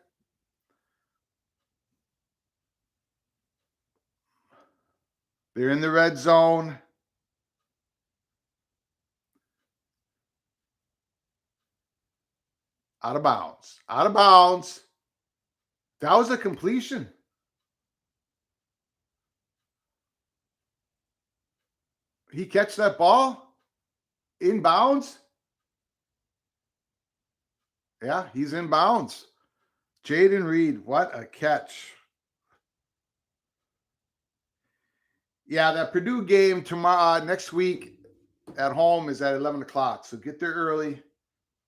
They're in the red zone. Out of bounds. Out of bounds. That was a completion. He catch that ball in bounds? Yeah, he's in bounds. Jaden Reed, what a catch. Yeah, that Purdue game tomorrow, next week at home is at 11 o'clock. So get there early.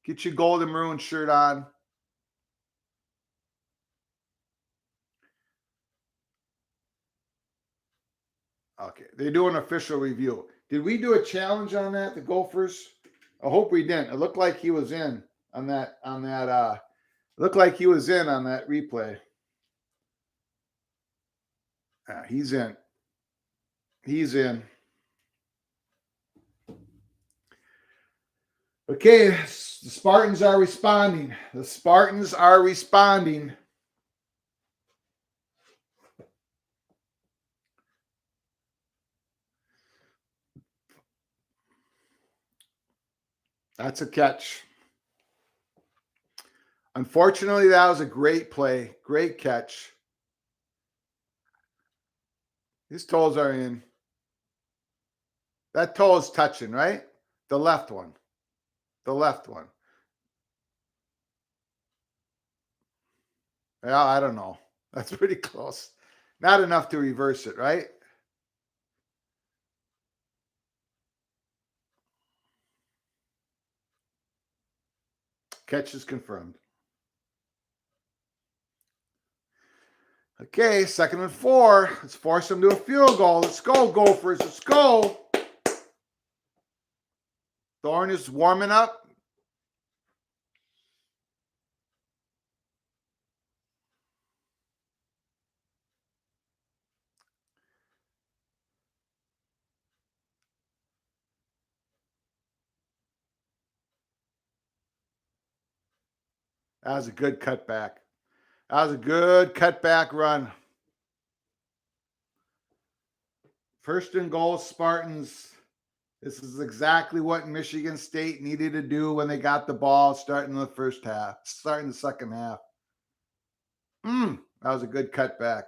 Get your gold and maroon shirt on. Okay, they do an official review. Did we do a challenge on that, the Gophers? I hope we didn't. It looked like he was in on that, looked like he was in on that replay. He's in. He's in. Okay, the Spartans are responding. The Spartans are responding. That's a catch. Unfortunately, that was a great play. Great catch. His toes are in. That toe is touching, right? The left one. The left one. Yeah, I don't know. That's pretty close. Not enough to reverse it, right? Catch is confirmed. Okay, 2nd and 4. Let's force them to a field goal. Let's go, Gophers. Let's go. Thorne is warming up. That was a good cutback. That was a good cutback run. 1st and goal, Spartans. This is exactly what Michigan State needed to do when they got the ball starting the first half, starting the second half. That was a good cutback.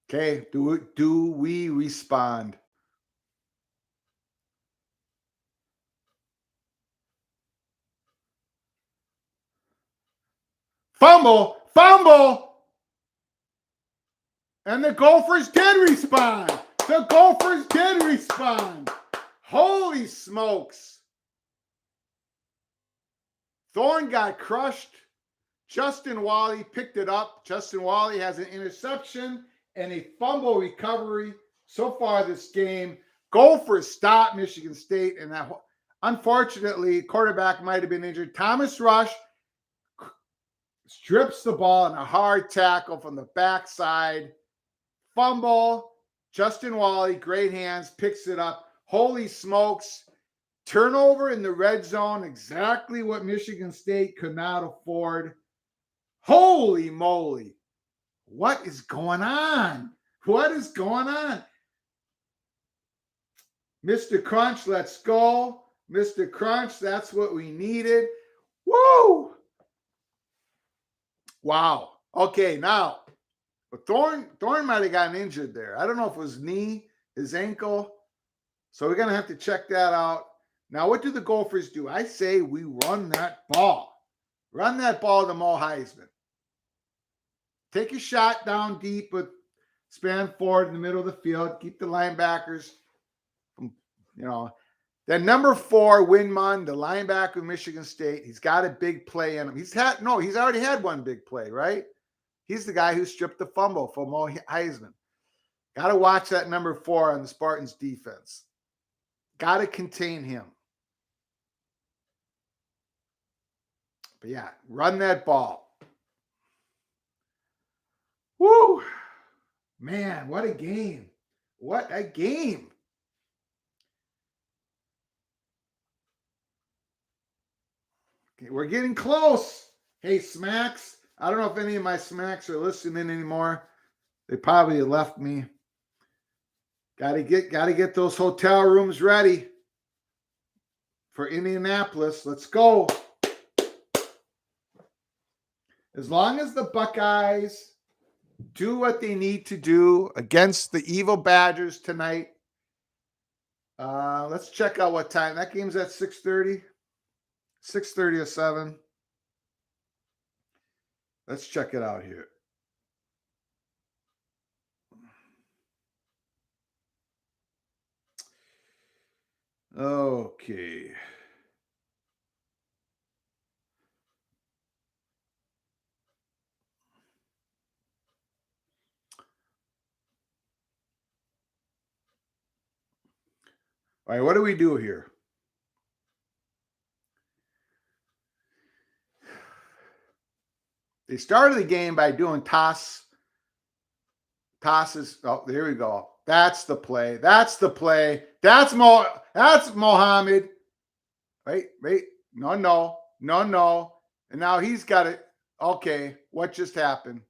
Okay, do we respond? Fumble. And the Gophers did respond. The Gophers did respond. Holy smokes. Thorne got crushed. Justin Wally picked it up. Justin Wally has an interception and a fumble recovery so far this game. Gophers stopped Michigan State, and that, unfortunately, quarterback might have been injured. Thomas Rush strips the ball in a hard tackle from the backside. Fumble. Justin Wally, great hands, picks it up. Holy smokes. Turnover in the red zone, exactly what Michigan State could not afford. Holy moly. What is going on? What is going on? Mr. Crunch, let's go. Mr. Crunch, that's what we needed. Woo! Wow. Okay, now, Thorne might have gotten injured there. I don't know if it was knee, his ankle. So we're going to have to check that out. Now, what do the Gophers do? I say we run that ball. Run that ball to Mo Heisman. Take a shot down deep with span forward in the middle of the field. Keep the linebackers from, Then number 4, Winmund, the linebacker of Michigan State. He's got a big play in him. He's already had one big play, right? He's the guy who stripped the fumble for Mo Heisman. Got to watch that number 4 on the Spartans defense. Got to contain him. But yeah, run that ball. Woo! Man, what a game. What a game. Okay, we're getting close. Hey, Smacks. I don't know if any of my Smacks are listening anymore. They probably left me. Gotta get those hotel rooms ready for Indianapolis. Let's go. As long as the Buckeyes do what they need to do against the evil Badgers tonight. Let's check out what time. That game's at 6:30. 6:30 or 7. Let's check it out here. Okay. All right, what do we do here? They started the game by doing tosses. Oh, there we go. That's the play. That's Mohammed. Wait. No. And now he's got it. Okay, what just happened?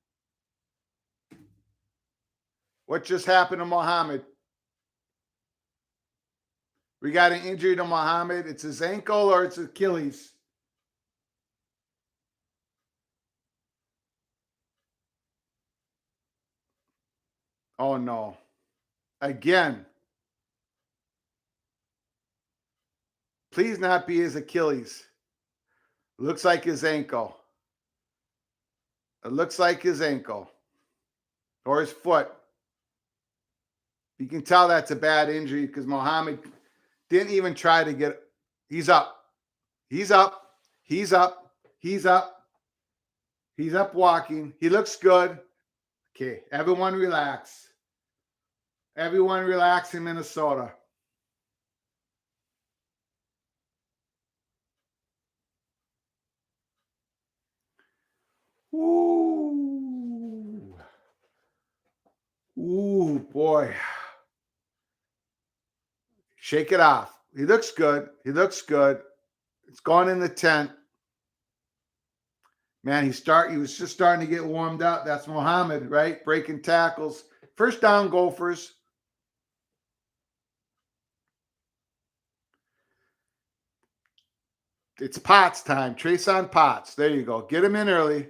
What just happened to Mohammed? We got an injury to Mohammed. It's his ankle or it's Achilles. Oh no. Again, please not be his Achilles. Looks like his ankle. It looks like his ankle or his foot. You can tell that's a bad injury because Muhammad didn't even try to get. He's up. He's up. He's up. He's up. He's up walking. He looks good. Okay, everyone relax. Everyone relax in Minnesota. Ooh. Ooh, boy. Shake it off. He looks good. He looks good. It's gone in the tent. Man, he was just starting to get warmed up. That's Muhammad, right? Breaking tackles. First down, Gophers. It's Potts time. Trace on Potts. There you go. Get him in early.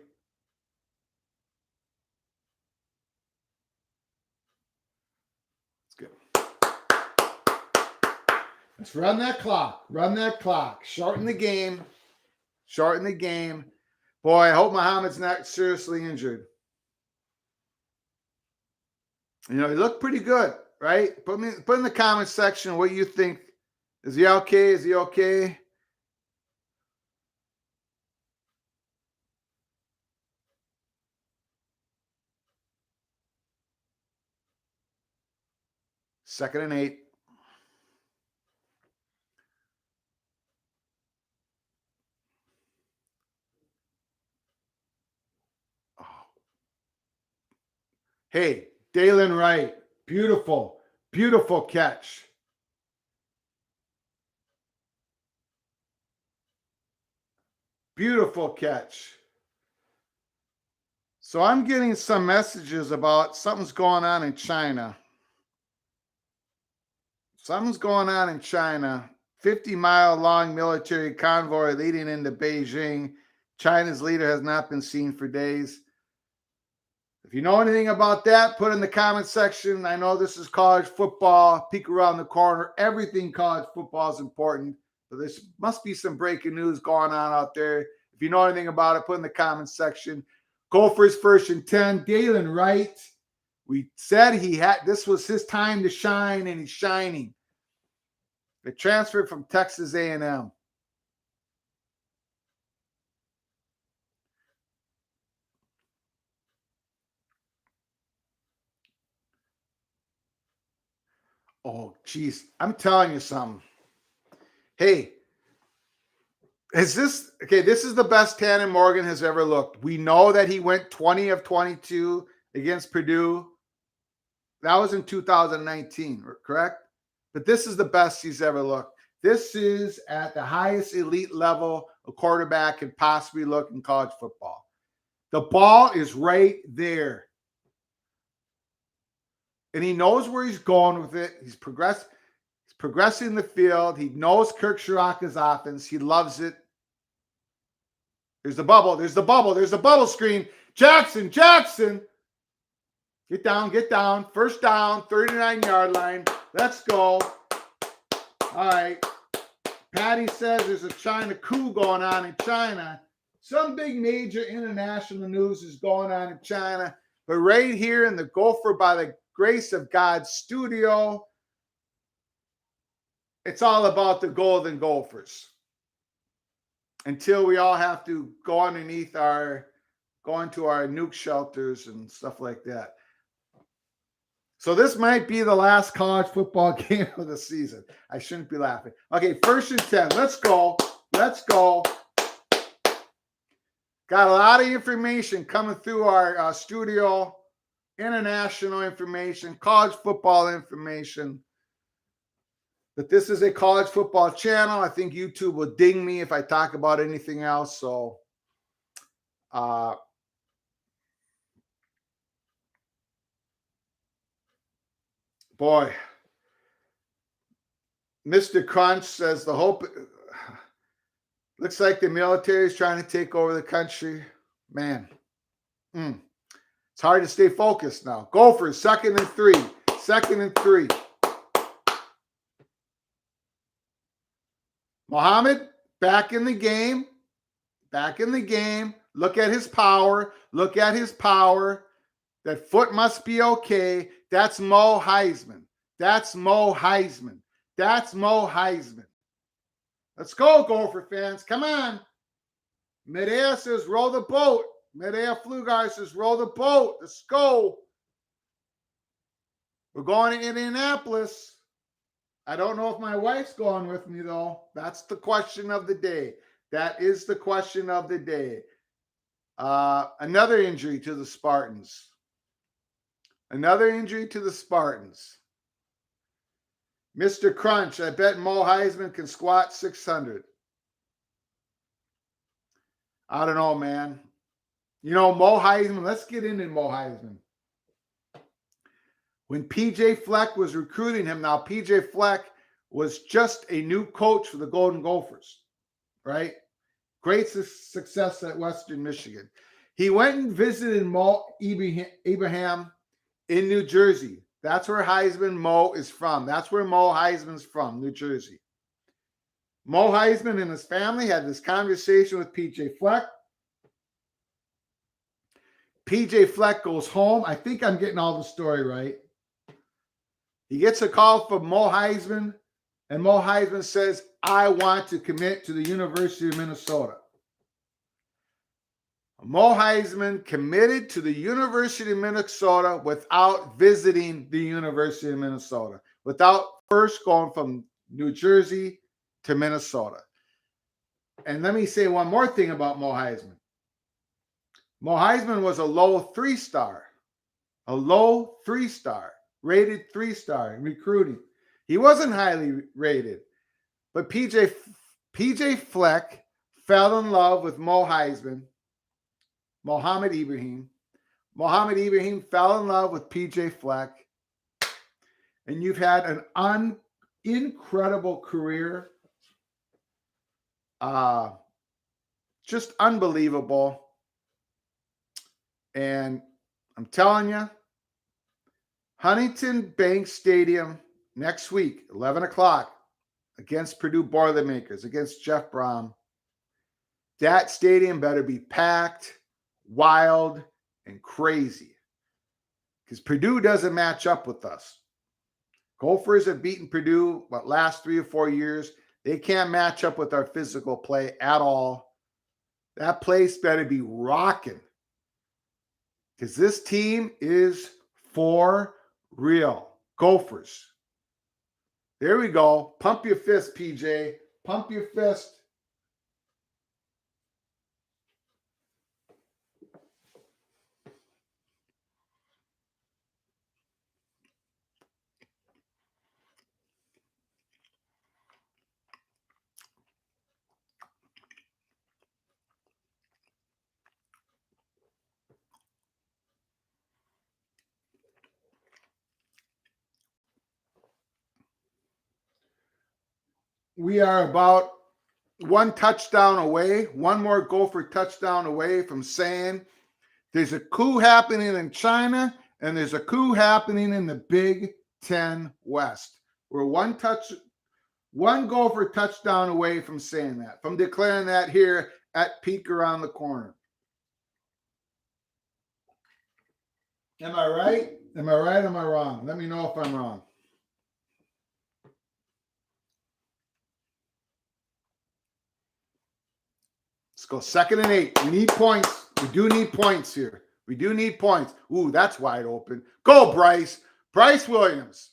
Let's go. Let's run that clock. Run that clock. Shorten the game. Shorten the game. Boy, I hope Muhammad's not seriously injured. You know, he looked pretty good, right? Put in the comment section what you think. Is he okay? Is he okay? Second and 8. Oh. Hey, Dalen Wright. Beautiful, beautiful catch. Beautiful catch. So I'm getting some messages about something's going on in China. Something's going on in China. 50-mile long military convoy leading into Beijing. China's leader has not been seen for days. If you know anything about that, put in the comment section. I know this is college football. Peek around the corner. Everything college football is important. But there must be some breaking news going on out there. If you know anything about it, put in the comment section. Gophers first and 10. Dalen Wright. We said this was his time to shine, and he's shining. They transferred from Texas A&M. Oh, geez. I'm telling you something. Hey, this is the best Tanner Morgan has ever looked. We know that he went 20 of 22 against Purdue. That was in 2019, correct? But this is the best he's ever looked. This is at the highest elite level a quarterback can possibly look in college football. The ball is right there. And he knows where he's going with it. He's progressing the field. He knows Kirk Shiraka's offense. He loves it. There's the bubble. There's the bubble. There's the bubble screen. Jackson. Get down. First down, 39-yard line. Let's go. All right. Patty says there's a China coup going on in China. Some big major international news is going on in China. But right here in the Gopher, by the grace of God studio, it's all about the Golden Gophers. Until we all have to go into our nuke shelters and stuff like that. So this might be the last college football game of the season. I shouldn't be laughing. Okay, first and 10. Let's go. Got a lot of information coming through our studio. International information, college football information. But this is a college football channel. I think YouTube will ding me if I talk about anything else. So, boy, Mr. Crunch says the hope looks like the military is trying to take over the country. Man, it's It's hard to stay focused now. Gophers, 2nd and 3. 2nd and 3. Muhammad, back in the game. Back in the game. Look at his power. Look at his power. That foot must be okay. That's Mo Heisman. That's Mo Heisman. That's Mo Heisman. Let's go, Gopher fans. Come on. Midair says, roll the boat. Midair Flugar says, roll the boat. Let's go. We're going to Indianapolis. I don't know if my wife's going with me, though. That's the question of the day. That is the question of the day. Another injury to the Spartans. Another injury to the Spartans. Mr. Crunch, I bet Mo Heisman can squat 600. I don't know, man. You know, Mo Heisman, let's get into Mo Heisman. When PJ Fleck was recruiting him, now PJ Fleck was just a new coach for the Golden Gophers, right? Great success at Western Michigan. He went and visited Mo Ibrahim in New Jersey. That's where Heisman Mo is from. That's where Mo Heisman's from, New Jersey. Mo Heisman and his family had this conversation with PJ Fleck. PJ Fleck goes home. I think I'm getting all the story right. He gets a call from Mo Heisman, and Mo Heisman says, I want to commit to the University of Minnesota. Mo Heisman committed to the University of Minnesota without visiting the University of Minnesota, without first going from New Jersey to Minnesota. And let me say one more thing about Mo Heisman. Mo Heisman was a low 3-star, rated 3-star in recruiting. He wasn't highly rated, but PJ Fleck fell in love with Mo Heisman, Mohammed Ibrahim. Mohammed Ibrahim fell in love with PJ Fleck, and you've had an incredible career. Just unbelievable. And I'm telling you, Huntington Bank Stadium next week, 11 o'clock, against Purdue Boilermakers, against Jeff Brom. That stadium better be packed, wild, and crazy. Because Purdue doesn't match up with us. Gophers have beaten Purdue, last 3 or 4 years. They can't match up with our physical play at all. That place better be rocking. Because this team is for real. Gophers. There we go. Pump your fist, PJ. Pump your fist. We are about one touchdown away, one more Gopher touchdown away from saying there's a coup happening in China and there's a coup happening in the Big Ten West. We're one Gopher touchdown away from saying that, from declaring that here at Peak Around the Corner. Am I right? Am I right? Am I wrong? Let me know if I'm wrong. Let's go 2nd and 8. We need points. We do need points here. We do need points. Ooh, that's wide open. Go, Bryce. Bryce Williams.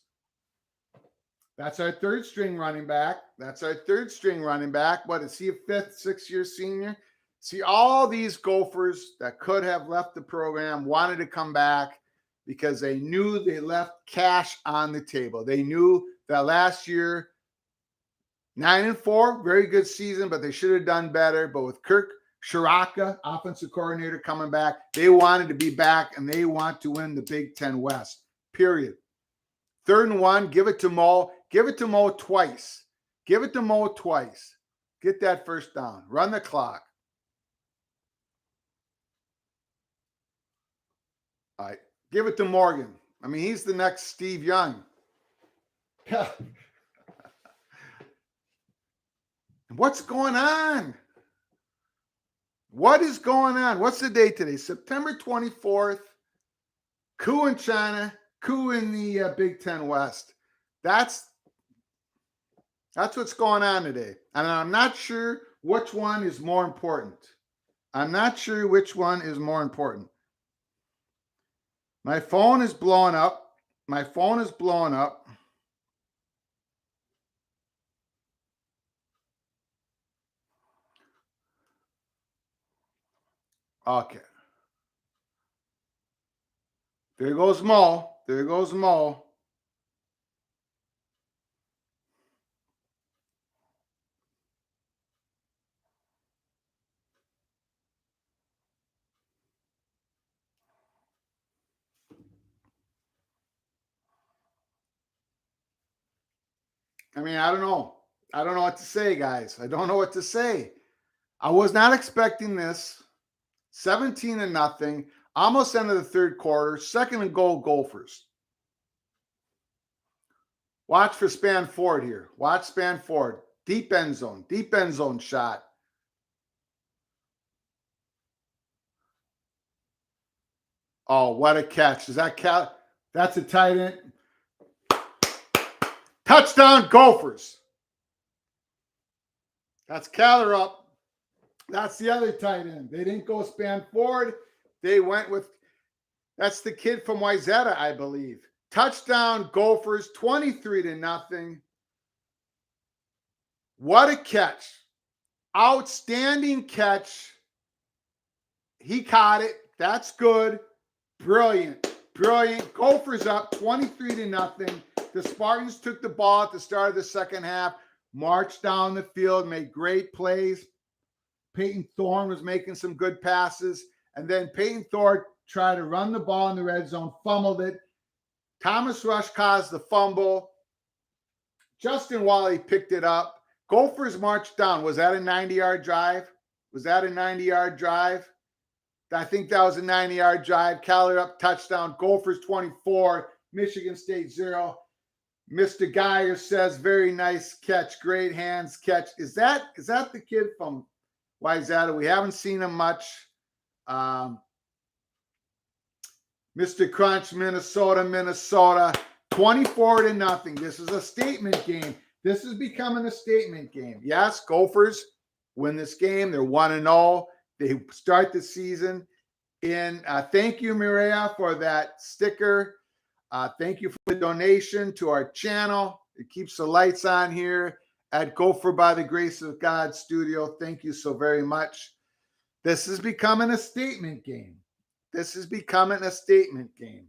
That's our 3rd string running back. That's our 3rd string running back. What, is he a 5th, 6th-year senior? See, all these Gophers that could have left the program wanted to come back because they knew they left cash on the table. They knew that last year, 9-4, very good season, but they should have done better. But with Kirk Shiraka, offensive coordinator, coming back, they wanted to be back, and they want to win the Big Ten West, period. 3rd and 1, give it to Mo. Give it to Mo twice. Give it to Mo twice. Get that first down. Run the clock. All right, give it to Morgan. I mean, he's the next Steve Young. What's going on? What is going on? What's the date today? September 24th. Coup in China, coup in the Big Ten West. That's what's going on today. And I'm not sure which one is more important. I'm not sure which one is more important. My phone is blowing up. My phone is blowing up. Okay. There goes Mo. There goes Mo. I mean, I don't know. I don't know what to say, guys. I don't know what to say. I was not expecting this. 17-0. Almost end of the third quarter. Second and goal, Gophers. Watch for Spanford here. Watch Spanford. Deep end zone shot. Oh, what a catch. Is that Cal? That's a tight end. Touchdown, Gophers. That's Caller up. That's the other tight end. They didn't go Spanford. They went with, that's the kid from Wayzata, I believe. Touchdown, Gophers, 23-0. What a catch. Outstanding catch. He caught it. That's good. Brilliant. Gophers up 23-0. The Spartans took the ball at the start of the second half, marched down the field, made great plays. Peyton Thorne was making some good passes. And then Peyton Thorne tried to run the ball in the red zone, fumbled it. Thomas Rush caused the fumble. Justin Wally picked it up. Gophers marched down. Was that a 90-yard drive? I think that was a 90-yard drive. Caller up, touchdown. Gophers 24, Michigan State 0. Mr. Geyer says, very nice catch. Great hands catch. Is that the kid from Wayzata? We haven't seen him much. Mr. Crunch, Minnesota, 24-0. This is a statement game. This is becoming a statement game. Yes, Gophers win this game. They're 1-0. They start the season in. Thank you, Mireya, for that sticker. Thank you for the donation to our channel. It keeps the lights on here at Gopher by the Grace of God Studio. Thank you so very much. This is becoming a statement game. This is becoming a statement game.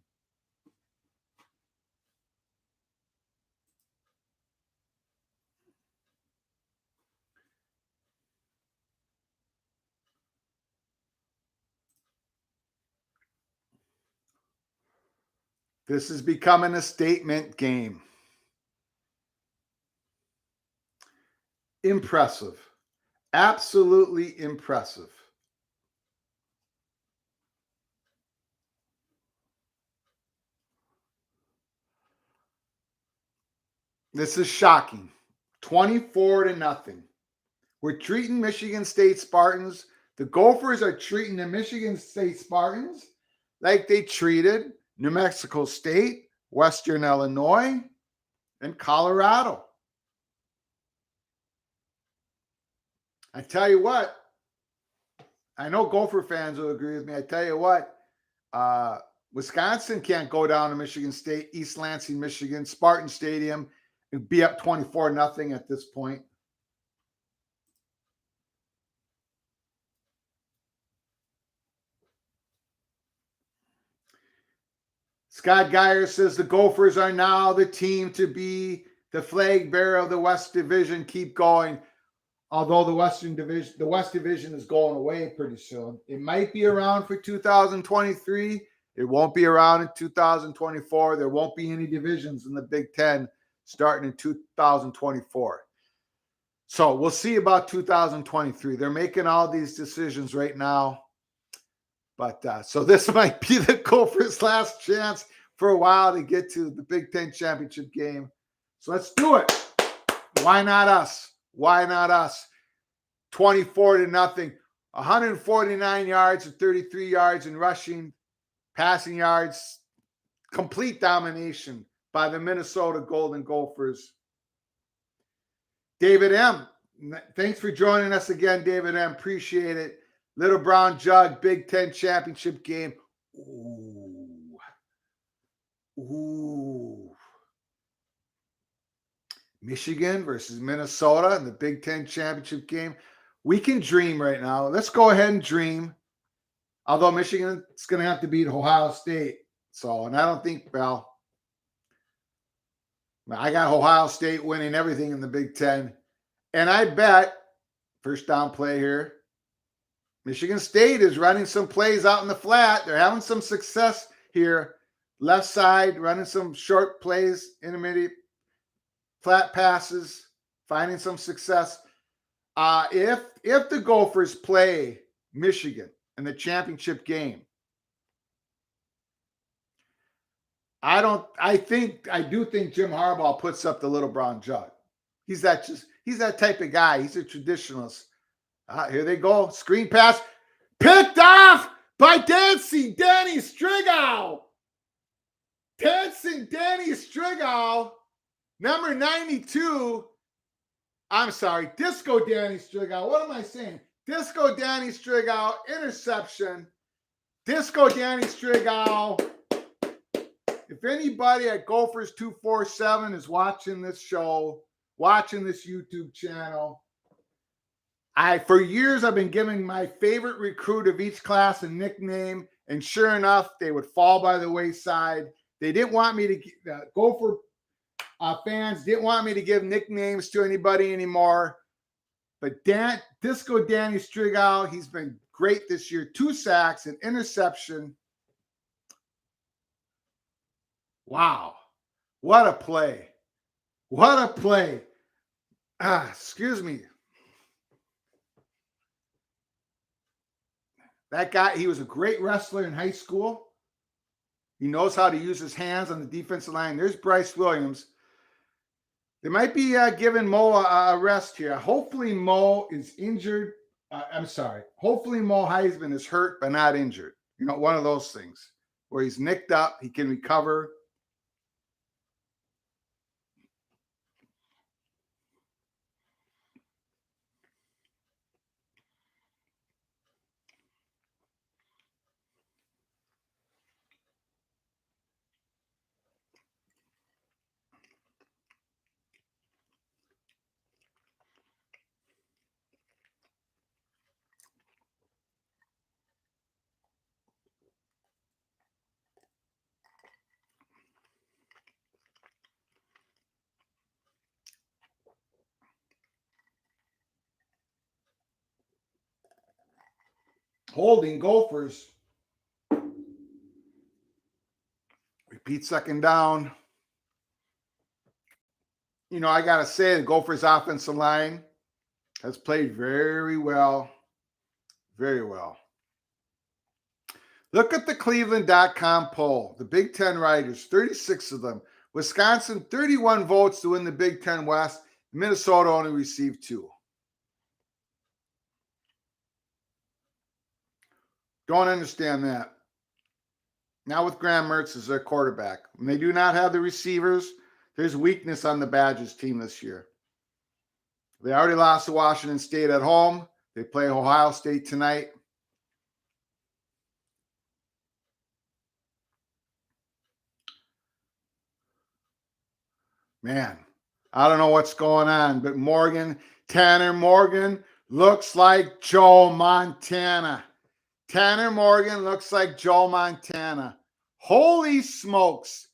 This is becoming a statement game. Impressive. Absolutely impressive. This is shocking. 24-0. We're treating Michigan State Spartans. The Gophers are treating the Michigan State Spartans like they treated New Mexico State, Western Illinois, and Colorado. I tell you what, I know Gopher fans will agree with me. I tell you what, Wisconsin can't go down to Michigan State, East Lansing, Michigan, Spartan Stadium, and be up 24-0 at this point. Scott Geyer says the Gophers are now the team to be the flag bearer of the West Division. Keep going. Although the West Division is going away pretty soon. It might be around for 2023. It won't be around in 2024. There won't be any divisions in the Big Ten starting in 2024. So we'll see about 2023. They're making all these decisions right now. But so this might be the Gophers' last chance for a while to get to the Big Ten championship game. So let's do it. Why not us? Why not us? 24-0, 149 yards and 33 yards in rushing, passing yards, complete domination by the Minnesota Golden Gophers. David M., thanks for joining us again, David M. Appreciate it. Little Brown Jug, Big Ten championship game. Ooh. Michigan versus Minnesota in the Big Ten championship game. We can dream right now. Let's go ahead and dream. Although Michigan is going to have to beat Ohio State. So, and I don't think, well, I got Ohio State winning everything in the Big Ten. And I bet, first down play here, Michigan State is running some plays out in the flat. They're having some success here. Left side, running some short plays, intermediate, flat passes, finding some success. If the Gophers play Michigan in the championship game, I do think Jim Harbaugh puts up the Little Brown Jug. He's that type of guy. He's a traditionalist. Here they go. Screen pass. Picked off by Dancing Danny Strigow. Dancing Danny Strigow. Number 92. I'm sorry. Disco Danny Strigow. What am I saying? Disco Danny Strigow. Interception. Disco Danny Strigow. If anybody at Gophers 247 is watching this show, watching this YouTube channel, for years I've been giving my favorite recruit of each class a nickname, and sure enough, they would fall by the wayside. They didn't want me to Gopher fans didn't want me to give nicknames to anybody anymore. But Disco Danny Strigow, he's been great this year. 2 sacks, an interception. Wow. What a play. What a play. Excuse me. That guy, he was a great wrestler in high school. He knows how to use his hands on the defensive line. There's Bryce Williams. They might be giving Mo a rest here. Hopefully Mo is injured. Hopefully Mo Heisman is hurt but not injured. You know, one of those things where he's nicked up, he can recover. Holding Gophers. Repeat second down. You know, I got to say, the Gophers offensive line has played very well. Very well. Look at the Cleveland.com poll. The Big Ten writers, 36 of them. Wisconsin, 31 votes to win the Big Ten West. Minnesota only received 2. Don't understand that. Now with Graham Mertz as their quarterback. When they do not have the receivers, there's weakness on the Badgers team this year. They already lost to Washington State at home. They play Ohio State tonight. Man, I don't know what's going on, but Tanner Morgan looks like Joe Montana. Tanner Morgan looks like Joe Montana. Holy smokes.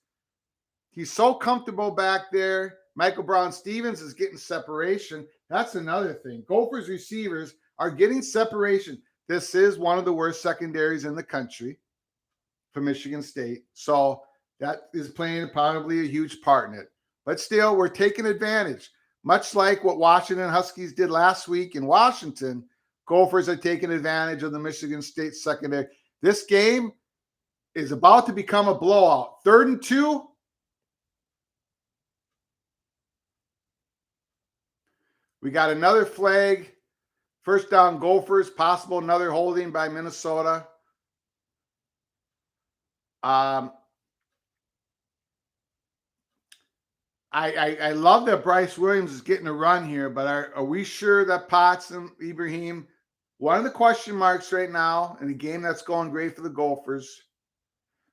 He's so comfortable back there. Michael Brown-Stevens is getting separation. That's another thing. Gophers receivers are getting separation. This is one of the worst secondaries in the country for Michigan State. So that is playing probably a huge part in it. But still, we're taking advantage. Much like what Washington Huskies did last week in Washington, Gophers are taking advantage of the Michigan State secondary. This game is about to become a blowout. 3rd and 2. We got another flag. First down, Gophers. Possible another holding by Minnesota. I love that Bryce Williams is getting a run here, but are we sure that Potts and Ibrahim, one of the question marks right now in a game that's going great for the Gophers,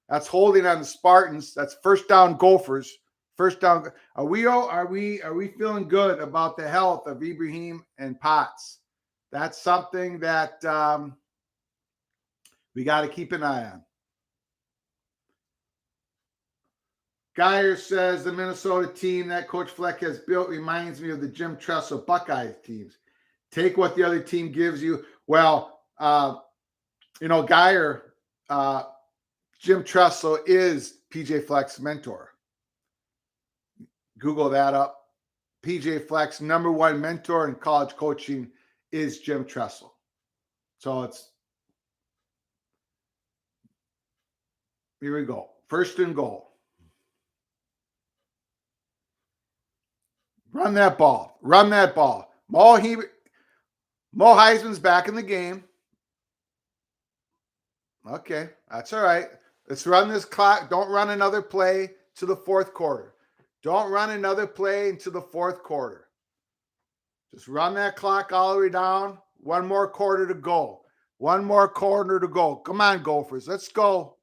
that's holding on the Spartans. That's first down, Gophers. First down. Are we feeling good about the health of Ibrahim and Potts? That's something that we got to keep an eye on. Geyer says the Minnesota team that Coach Fleck has built reminds me of the Jim Tressel Buckeyes teams. Take what the other team gives you. Well, Geyer, Jim Tressel is PJ Fleck's mentor. Google that up. PJ Fleck's #1 mentor in college coaching is Jim Tressel. So here we go. 1st and goal. Run that ball. Run that ball. Mo Heisman's back in the game. Okay, that's all right. Let's run this clock. Don't run another play to the 4th quarter. Don't run another play into the 4th quarter. Just run that clock all the way down. 1 more quarter to go. 1 more quarter to go. Come on, Gophers. Let's go.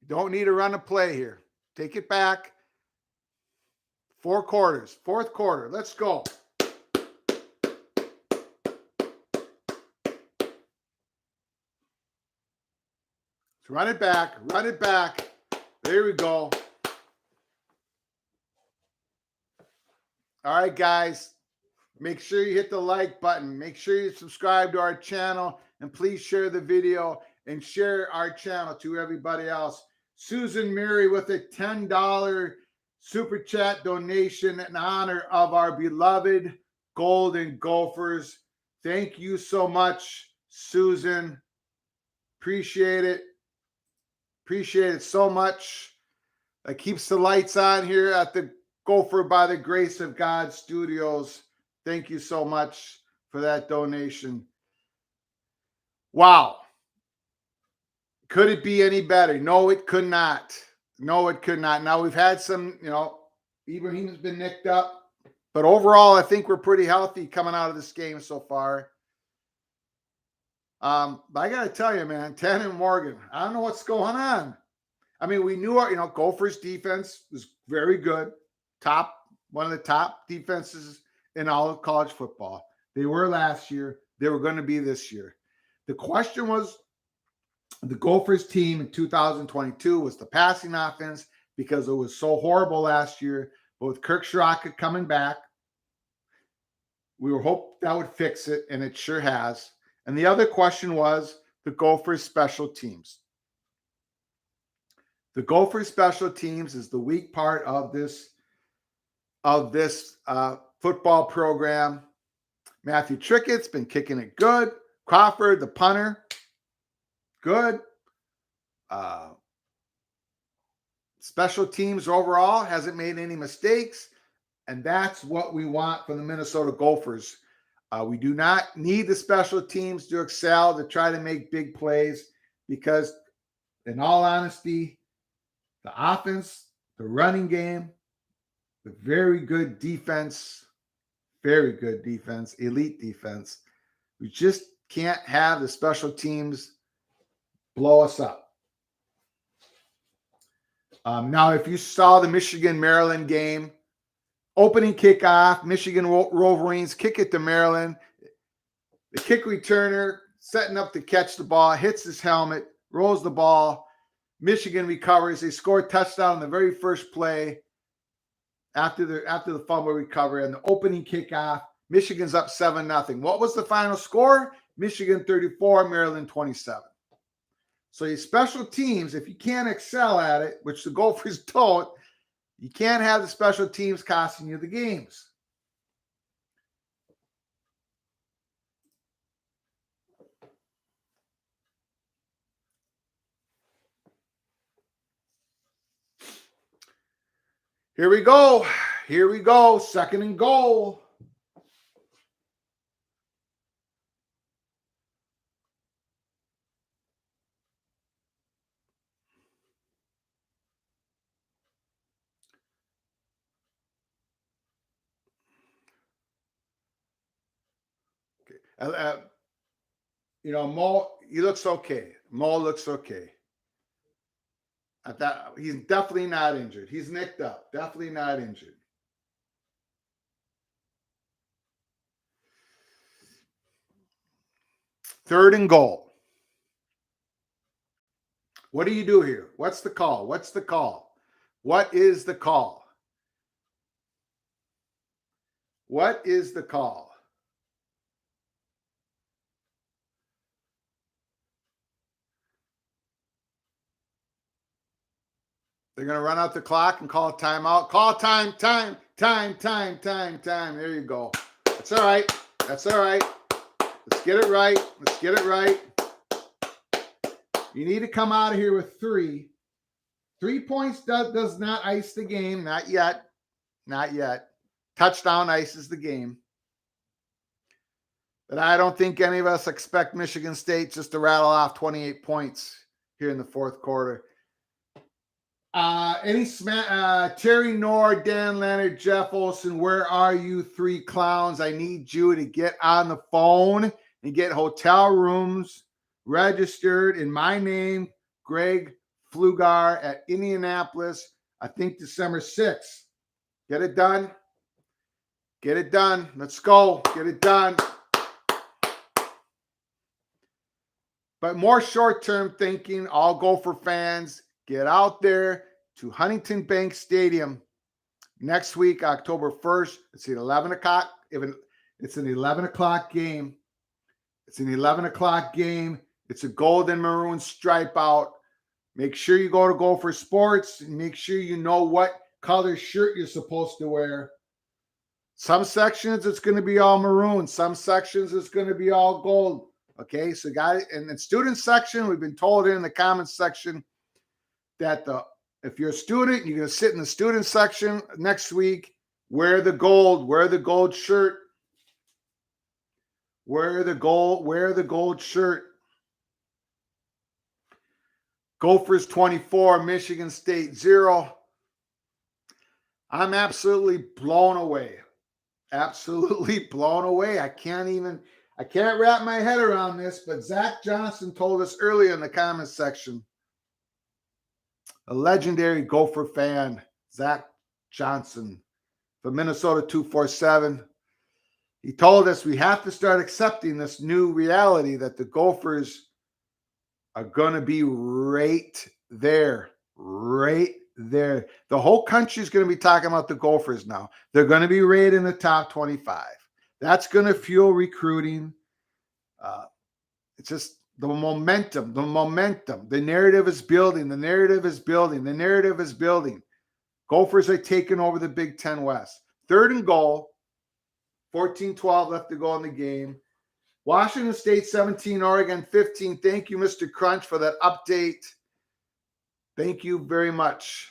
Don't need to run a play here. Take it back. 4 quarters. 4th quarter. Let's go. Let's run it back. Run it back. There we go. All right, guys. Make sure you hit the like button. Make sure you subscribe to our channel. And please share the video and share our channel to everybody else. Susan Mary with a $10 super chat donation in honor of our beloved Golden Gophers. Thank you so much, Susan. Appreciate it. Appreciate it so much. It keeps the lights on here at the Gopher by the Grace of God Studios. Thank you so much for that donation. Wow. Could it be any better? No, it could not. No, it could not. Now, we've had some, Ibrahim's been nicked up. But overall, I think we're pretty healthy coming out of this game so far. But I got to tell you, man, Tanner Morgan, I don't know what's going on. I mean, we knew our, Gophers defense was very good. One of the top defenses in all of college football. They were last year. They were going to be this year. The question was, the Gophers team in 2022 was the passing offense because it was so horrible last year. But with Kirk Shiraka coming back, we were hoping that would fix it, and it sure has. And the other question was the Gophers special teams. The Gophers special teams is the weak part of this football program. Matthew Trickett's been kicking it good. Crawford, the punter, good. Special teams overall hasn't made any mistakes, and that's what we want from the Minnesota Gophers. We do not need the special teams to excel, to try to make big plays, because in all honesty, the offense, the running game, the very good defense, elite defense, we just can't have the special teams blow us up. Now, if you saw the Michigan-Maryland game, opening kickoff, Michigan Wolverines kick it to Maryland. The kick returner setting up to catch the ball, hits his helmet, rolls the ball. Michigan recovers. They score a touchdown on the very first play after the fumble recovery and the opening kickoff. Michigan's up 7-0. What was the final score? Michigan 34, Maryland 27. So your special teams, if you can't excel at it, which the Gophers don't, you can't have the special teams costing you the games. Here we go. Here we go. Second and goal. Okay. Mo, he looks okay. Mo looks okay. I thought he's definitely not injured. He's nicked up. Definitely not injured. Third and goal. What do you do here? What's the call? What's the call? What is the call? What is the call? They're going to run out the clock and call a timeout. Call time. There you go. That's all right. That's all right. Let's get it right. Let's get it right. You need to come out of here with 3. 3 points does not ice the game. Not yet. Not yet. Touchdown ices the game. But I don't think any of us expect Michigan State just to rattle off 28 points here in the fourth quarter. Terry Knorr, Dan Leonard, Jeff Olson, where are you 3 clowns? I need you to get on the phone and get hotel rooms registered in my name, Greg Flugar at Indianapolis, I think December 6th. Get it done. Get it done. Let's go. Get it done. But more short-term thinking, all Gopher fans, get out there to Huntington Bank Stadium next week, October 1st. It's at 11 o'clock. It's an 11 o'clock game. It's an 11 o'clock game. It's a gold and maroon stripe out. Make sure you go to Gopher Sports and make sure you know what color shirt you're supposed to wear. Some sections, it's going to be all maroon. Some sections, it's going to be all gold. Okay, so guys, in the student section, we've been told in the comments section that if you're a student, you're going to sit in the student section next week, wear the gold shirt. Wear the gold shirt. Gophers 24, Michigan State 0. I'm absolutely blown away. Absolutely blown away. I can't wrap my head around this, but Zach Johnson told us earlier in the comments section, a legendary Gopher fan, Zach Johnson from Minnesota 247. He told us we have to start accepting this new reality that the Gophers are going to be right there. The whole country is going to be talking about the Gophers now. They're going to be rated in the top 25. That's going to fuel recruiting. It's just the momentum. The narrative is building. Gophers are taking over the Big Ten West. Third and goal. 14-12 left to go in the game. Washington State 17, Oregon 15. Thank you, Mr. Crunch, for that update. Thank you very much.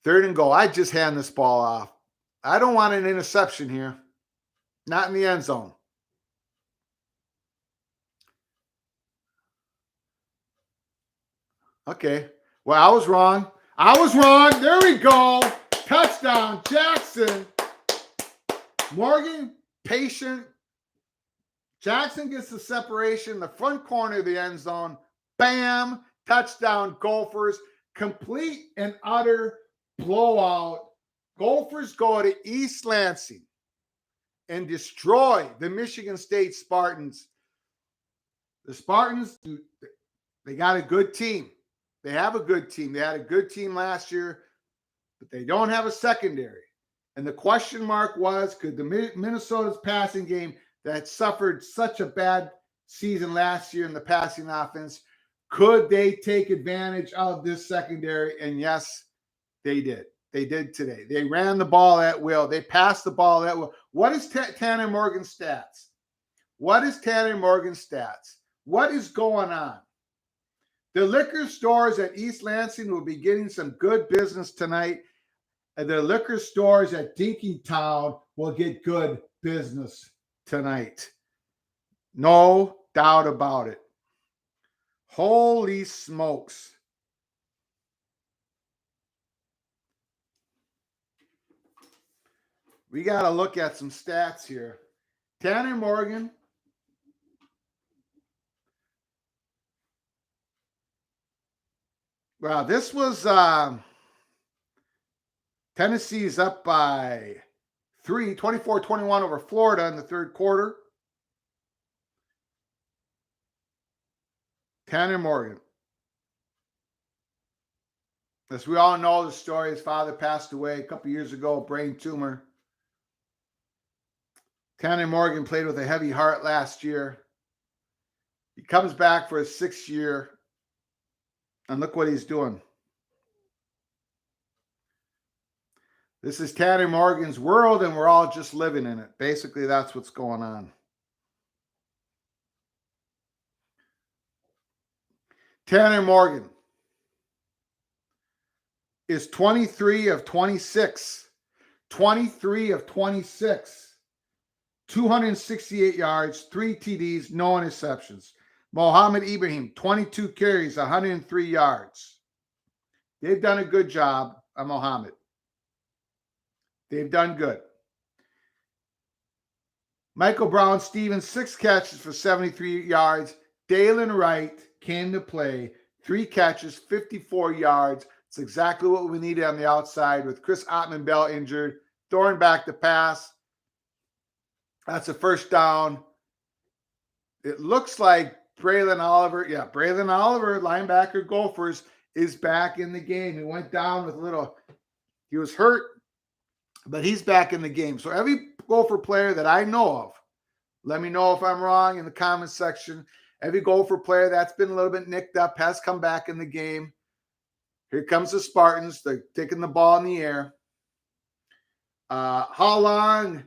Third and goal. I just hand this ball off. I don't want an interception here. Not in the end zone. Okay. Well, I was wrong. There we go. Touchdown, Jackson. Morgan, patient. Jackson gets the separation, the front corner of the end zone. Bam. Touchdown, Gophers. Complete and utter blowout. Gophers go to East Lansing and destroy the Michigan State Spartans. The Spartans, they got a good team. They have a good team. They had a good team last year, but they don't have a secondary. And the question mark was, could the Minnesota's passing game that suffered such a bad season last year in the passing offense, could they take advantage of this secondary? And yes, they did. They did today. They ran the ball at will. They passed the ball at will. What is Tanner Morgan's stats? What is going on? The liquor stores at East Lansing will be getting some good business tonight. And the liquor stores at Dinkytown will get good business tonight. No doubt about it. Holy smokes. We got to look at some stats here. Tanner Morgan. Well, this was Tennessee's up by 24-21 over Florida in the third quarter. Tanner Morgan. As we all know the story, his father passed away a couple years ago, brain tumor. Tanner Morgan played with a heavy heart last year. He comes back for his 6th year, and look what he's doing. This is Tanner Morgan's world, and we're all just living in it. Basically, that's what's going on. Tanner Morgan is 23 of 26. 23 of 26. 268 yards, 3 TDs, no interceptions. Mohamed Ibrahim, 22 carries, 103 yards. They've done a good job on Mohamed. They've done good. Michael Brown-Stevens, 6 catches for 73 yards. Dalen Wright came to play, 3 catches, 54 yards. It's exactly what we needed on the outside with Chris Ottman-Bell injured. Throwing back the pass. That's a first down. It looks like Braylon Oliver, linebacker Gophers, is back in the game. He went down with he was hurt, but he's back in the game. So every Gopher player that I know of, let me know if I'm wrong in the comments section. Every Gopher player that's been a little bit nicked up has come back in the game. Here comes the Spartans. They're taking the ball in the air. How long?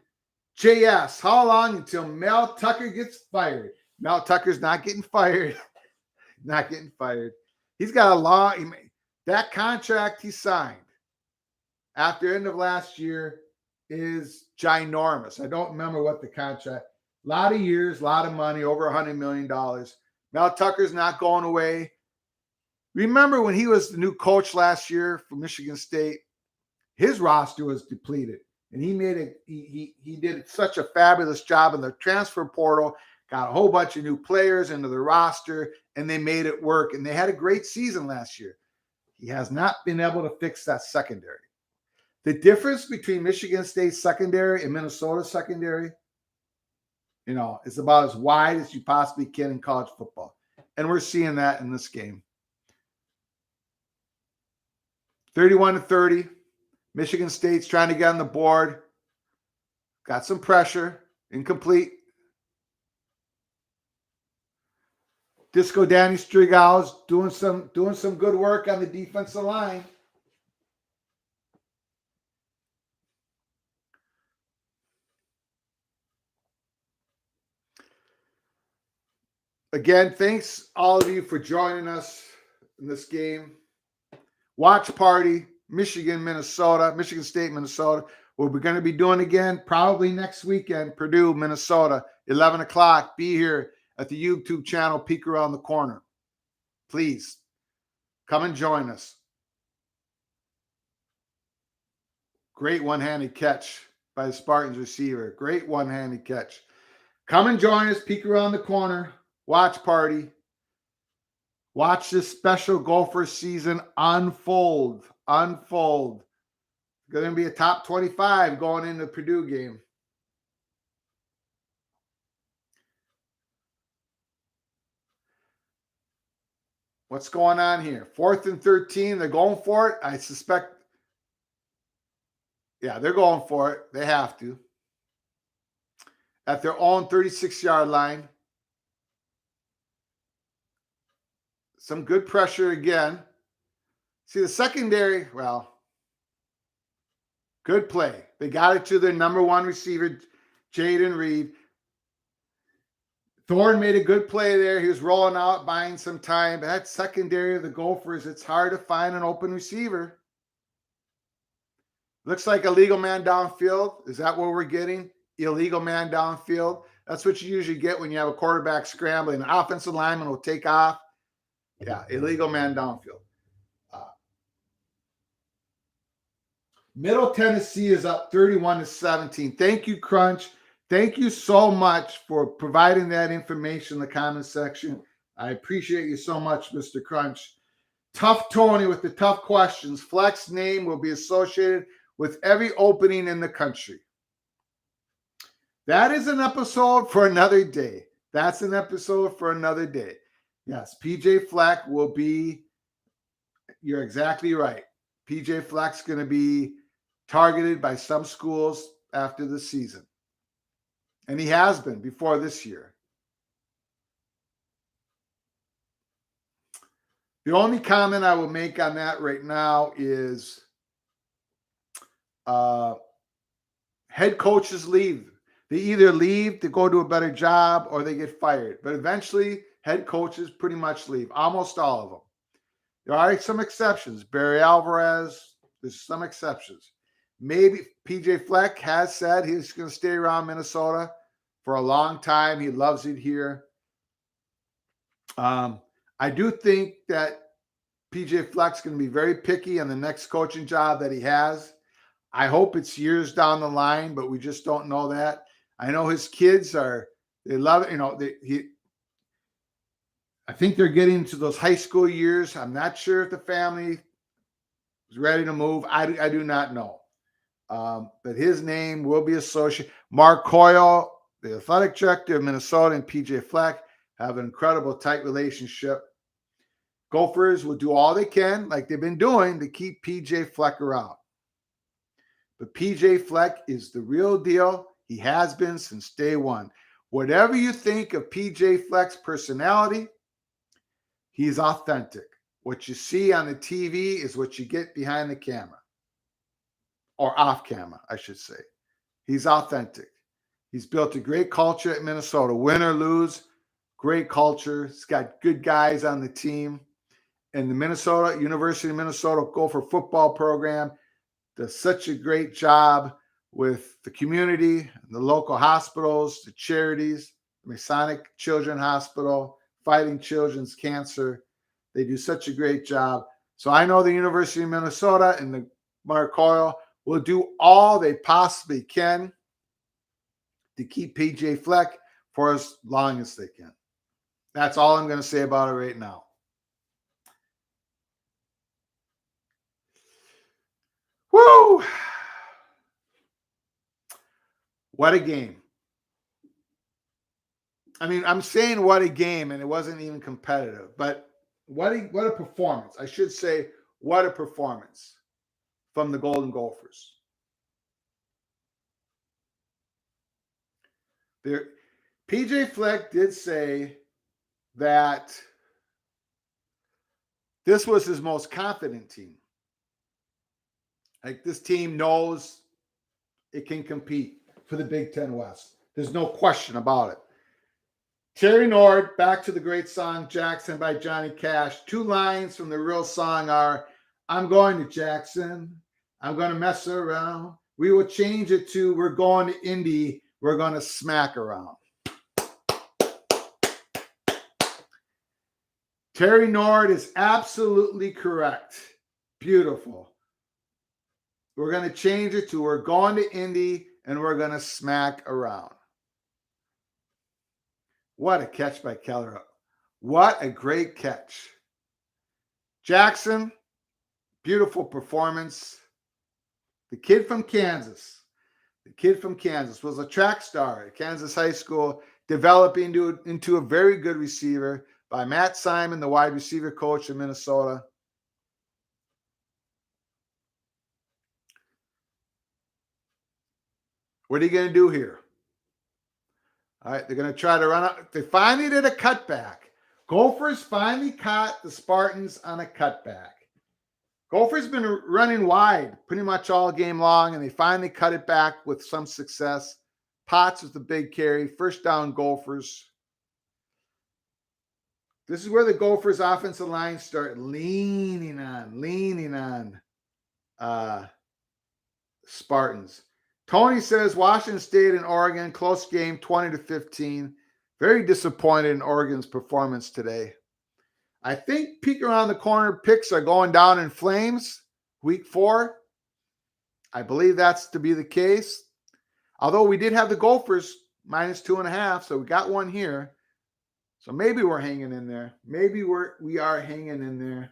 JS, how long until Mel Tucker gets fired? Mel Tucker's not getting fired. Not getting fired. He's got that contract he signed after end of last year is ginormous. I don't remember what the contract, a lot of years, a lot of money, over $100 million. Mel Tucker's not going away. Remember when he was the new coach last year for Michigan State, his roster was depleted. And he did such a fabulous job in the transfer portal, got a whole bunch of new players into the roster, and they made it work. And they had a great season last year. He has not been able to fix that secondary. The difference between Michigan State secondary and Minnesota secondary, is about as wide as you possibly can in college football. And we're seeing that in this game. 31-30. Michigan State's trying to get on the board. Got some pressure. Incomplete. Disco Danny Strigal's doing some good work on the defensive line. Again, thanks all of you for joining us in this game. Watch party. Michigan State, Minnesota. What we're going to be doing again, probably next weekend, Purdue, Minnesota, 11 o'clock. Be here at the YouTube channel, Peek Around the Corner. Please, come and join us. Great one-handed catch by the Spartans receiver. Great one-handed catch. Come and join us, Peek Around the Corner. Watch party. Watch this special Gopher season unfold. Unfold. Going to be a top 25 going into the Purdue game. What's going on here? 4th and 13. They're going for it. I suspect. Yeah, they're going for it. They have to. At their own 36-yard line. Some good pressure again. See, the secondary, good play. They got it to their number 1 receiver, Jaden Reed. Thorne made a good play there. He was rolling out, buying some time. But that secondary of the Gophers, it's hard to find an open receiver. Looks like illegal man downfield. Is that what we're getting? Illegal man downfield. That's what you usually get when you have a quarterback scrambling. An offensive lineman will take off. Yeah, illegal man downfield. Middle Tennessee is up 31-17. Thank you, Crunch. Thank you so much for providing that information in the comment section. I appreciate you so much, Mr. Crunch. Tough Tony with the tough questions. Flex name will be associated with every opening in the country. That is an episode for another day. That's an episode for another day. Yes, PJ Fleck will be, you're exactly right. PJ Fleck's going to be targeted by some schools after the season. And he has been before this year. The only comment I will make on that right now is head coaches leave. They either leave to go to a better job or they get fired. But eventually, head coaches pretty much leave, almost all of them. There are some exceptions. Barry Alvarez, there's some exceptions. Maybe PJ Fleck has said he's going to stay around Minnesota for a long time. He loves it here. I do think that PJ Fleck's going to be very picky on the next coaching job that he has. I hope it's years down the line, but we just don't know that. I know his kids they love it. I think they're getting to those high school years. I'm not sure if the family is ready to move. I do not know. But his name will be associated. Mark Coyle, the athletic director of Minnesota, and PJ Fleck have an incredible tight relationship. Gophers will do all they can, like they've been doing, to keep PJ Fleck around. But PJ Fleck is the real deal. He has been since day one. Whatever you think of PJ Fleck's personality, he's authentic. What you see on the TV is what you get behind the camera. Or off camera, I should say. He's authentic. He's built a great culture at Minnesota. Win or lose, great culture. He's got good guys on the team. And the University of Minnesota Gopher football program does such a great job with the community, the local hospitals, the charities, the Masonic Children's Hospital, fighting children's cancer. They do such a great job. So I know the University of Minnesota and the Mark Coyle will do all they possibly can to keep PJ Fleck for as long as they can. That's all I'm going to say about it right now. Woo! What a game. I mean, I'm saying what a game, and it wasn't even competitive, but what a performance. I should say, what a performance from the Golden Gophers. PJ Fleck did say that this was his most confident team. Like, this team knows it can compete for the Big Ten West. There's no question about it. Terry Nord, back to the great song Jackson by Johnny Cash. 2 lines from the real song are, I'm going to Jackson. I'm going to mess around. We will change it to, we're going to Indy. We're going to smack around. Terry Nord is absolutely correct. Beautiful. We're going to change it to, we're going to Indy and we're going to smack around. What a catch by Keller. What a great catch. Jackson, beautiful performance. The kid from Kansas was a track star at Kansas High School, developing into a very good receiver by Matt Simon, the wide receiver coach in Minnesota. What are you going to do here? All right, they're going to try to run out. They finally did a cutback. Gophers finally caught the Spartans on a cutback. Gophers been running wide pretty much all game long, and they finally cut it back with some success. Potts with the big carry. First down, Gophers. This is where the Gophers offensive line start leaning on Spartans. Tony says Washington State and Oregon, close game, 20-15. Very disappointed in Oregon's performance today. I think peek around the corner picks are going down in flames week 4. I believe that's to be the case. Although we did have the Gophers -2.5, so we got one here. So maybe we're hanging in there. Maybe we are hanging in there.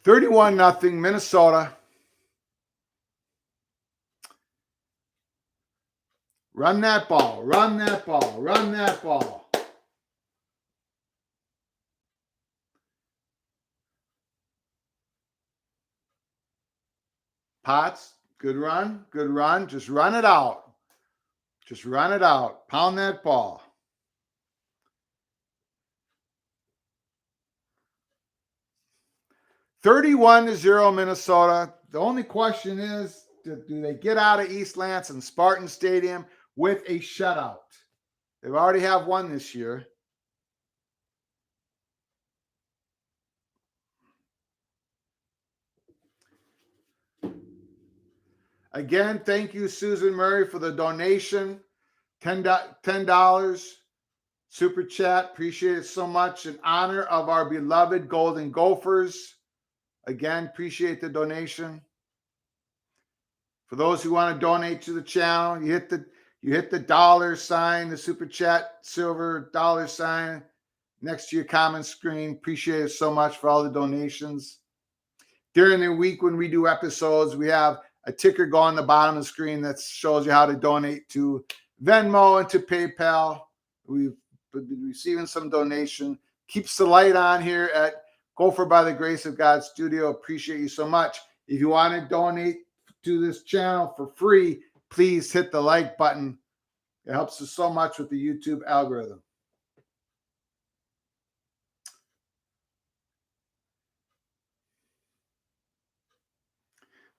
$31-0 Minnesota. Run that ball. Run that ball. Run that ball. Potts, good run. Good run. Just run it out. Just run it out. Pound that ball. $31-0 Minnesota. The only question is, do they get out of East Lansing Spartan Stadium with a shutout? They've already have one this year. Again, thank you, Susan Murray, for the donation. $10 super chat. Appreciate it so much. In honor of our beloved Golden Gophers. Again, appreciate the donation. For those who want to donate to the channel, you hit the dollar sign, the super chat, silver dollar sign next to your comment screen. Appreciate it so much for all the donations. During the week when we do episodes, we have a ticker go on the bottom of the screen that shows you how to donate to Venmo and to PayPal. We've been receiving some donation. Keeps the light on here at Gopher by the Grace of God Studio. Appreciate you so much. If you want to donate to this channel for free, please hit the like button. It helps us so much with the YouTube algorithm.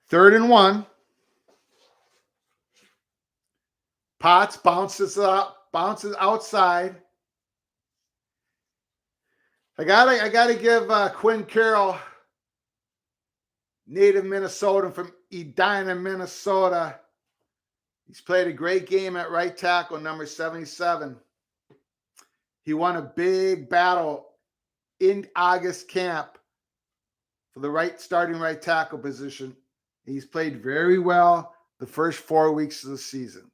Third and 1. Potts bounces outside. I gotta give Quinn Carroll, native Minnesotan from Edina, Minnesota. He's played a great game at right tackle, number 77. He won a big battle in August camp for the starting right tackle position. He's played very well the first 4 weeks of the season.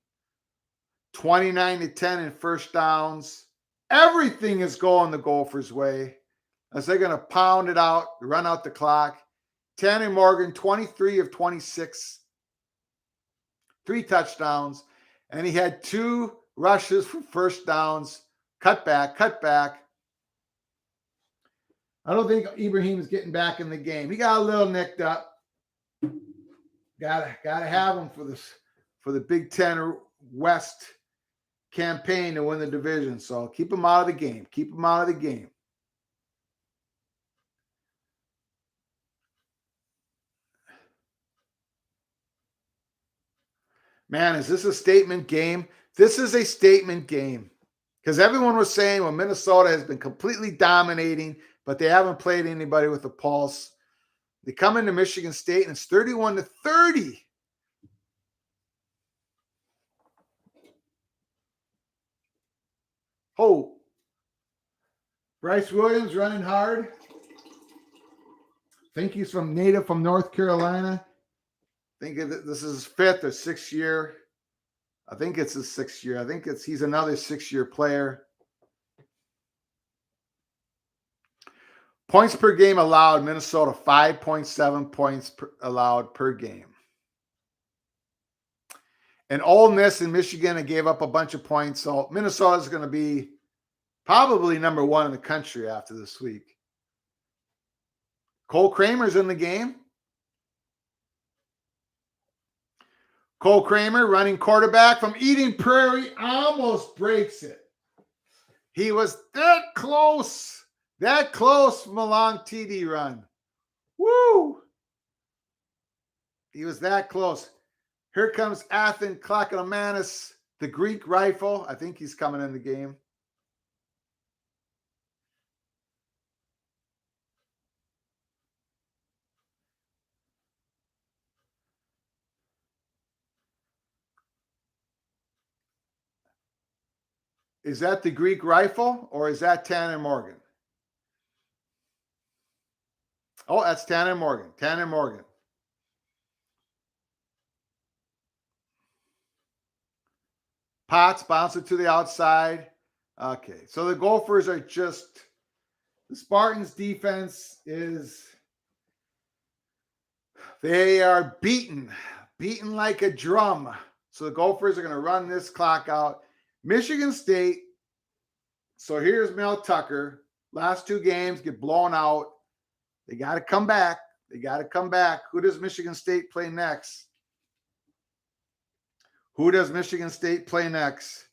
29-10 in first downs. Everything is going the Gophers' way as they're going to pound it out, run out the clock. Tanner Morgan, 23 of 26, 3 touchdowns, and he had 2 rushes for first downs. Cut back. I don't think Ibrahim is getting back in the game. He got a little nicked up. Gotta have him for the Big Ten West campaign to win the division. So keep him out of the game. Man, is this a statement game? This is a statement game because everyone was saying, well, Minnesota has been completely dominating, but they haven't played anybody with a pulse. They come into Michigan State and it's 31-30. Oh, Bryce Williams running hard. I think he's native from North Carolina. I think this is his 5th or 6th year. I think it's his 6th year. I think he's another 6-year player. Points per game allowed, Minnesota 5.7 points allowed per game. And Ole Miss and Michigan gave up a bunch of points. So Minnesota's going to be Probably number one in the country after this week. Cole Kramer's in the game. Cole Kramer, running quarterback from Eden Prairie, almost breaks it. He was that close from a long TD run. Woo! He was that close. Here comes Athan Klakomanis, the Greek rifle. I think he's coming in the game. Is that the Greek rifle or is that Tanner Morgan? Oh, that's Tanner Morgan. Tanner Morgan. Potts bounce it to the outside. Okay, so the Gophers are just, the Spartans defense is, they are beaten like a drum. So the Gophers are going to run this clock out. Michigan State, so here's Mel Tucker. Last two games get blown out. They got to come back. They got to come back. Who does Michigan State play next? Who does Michigan State play next?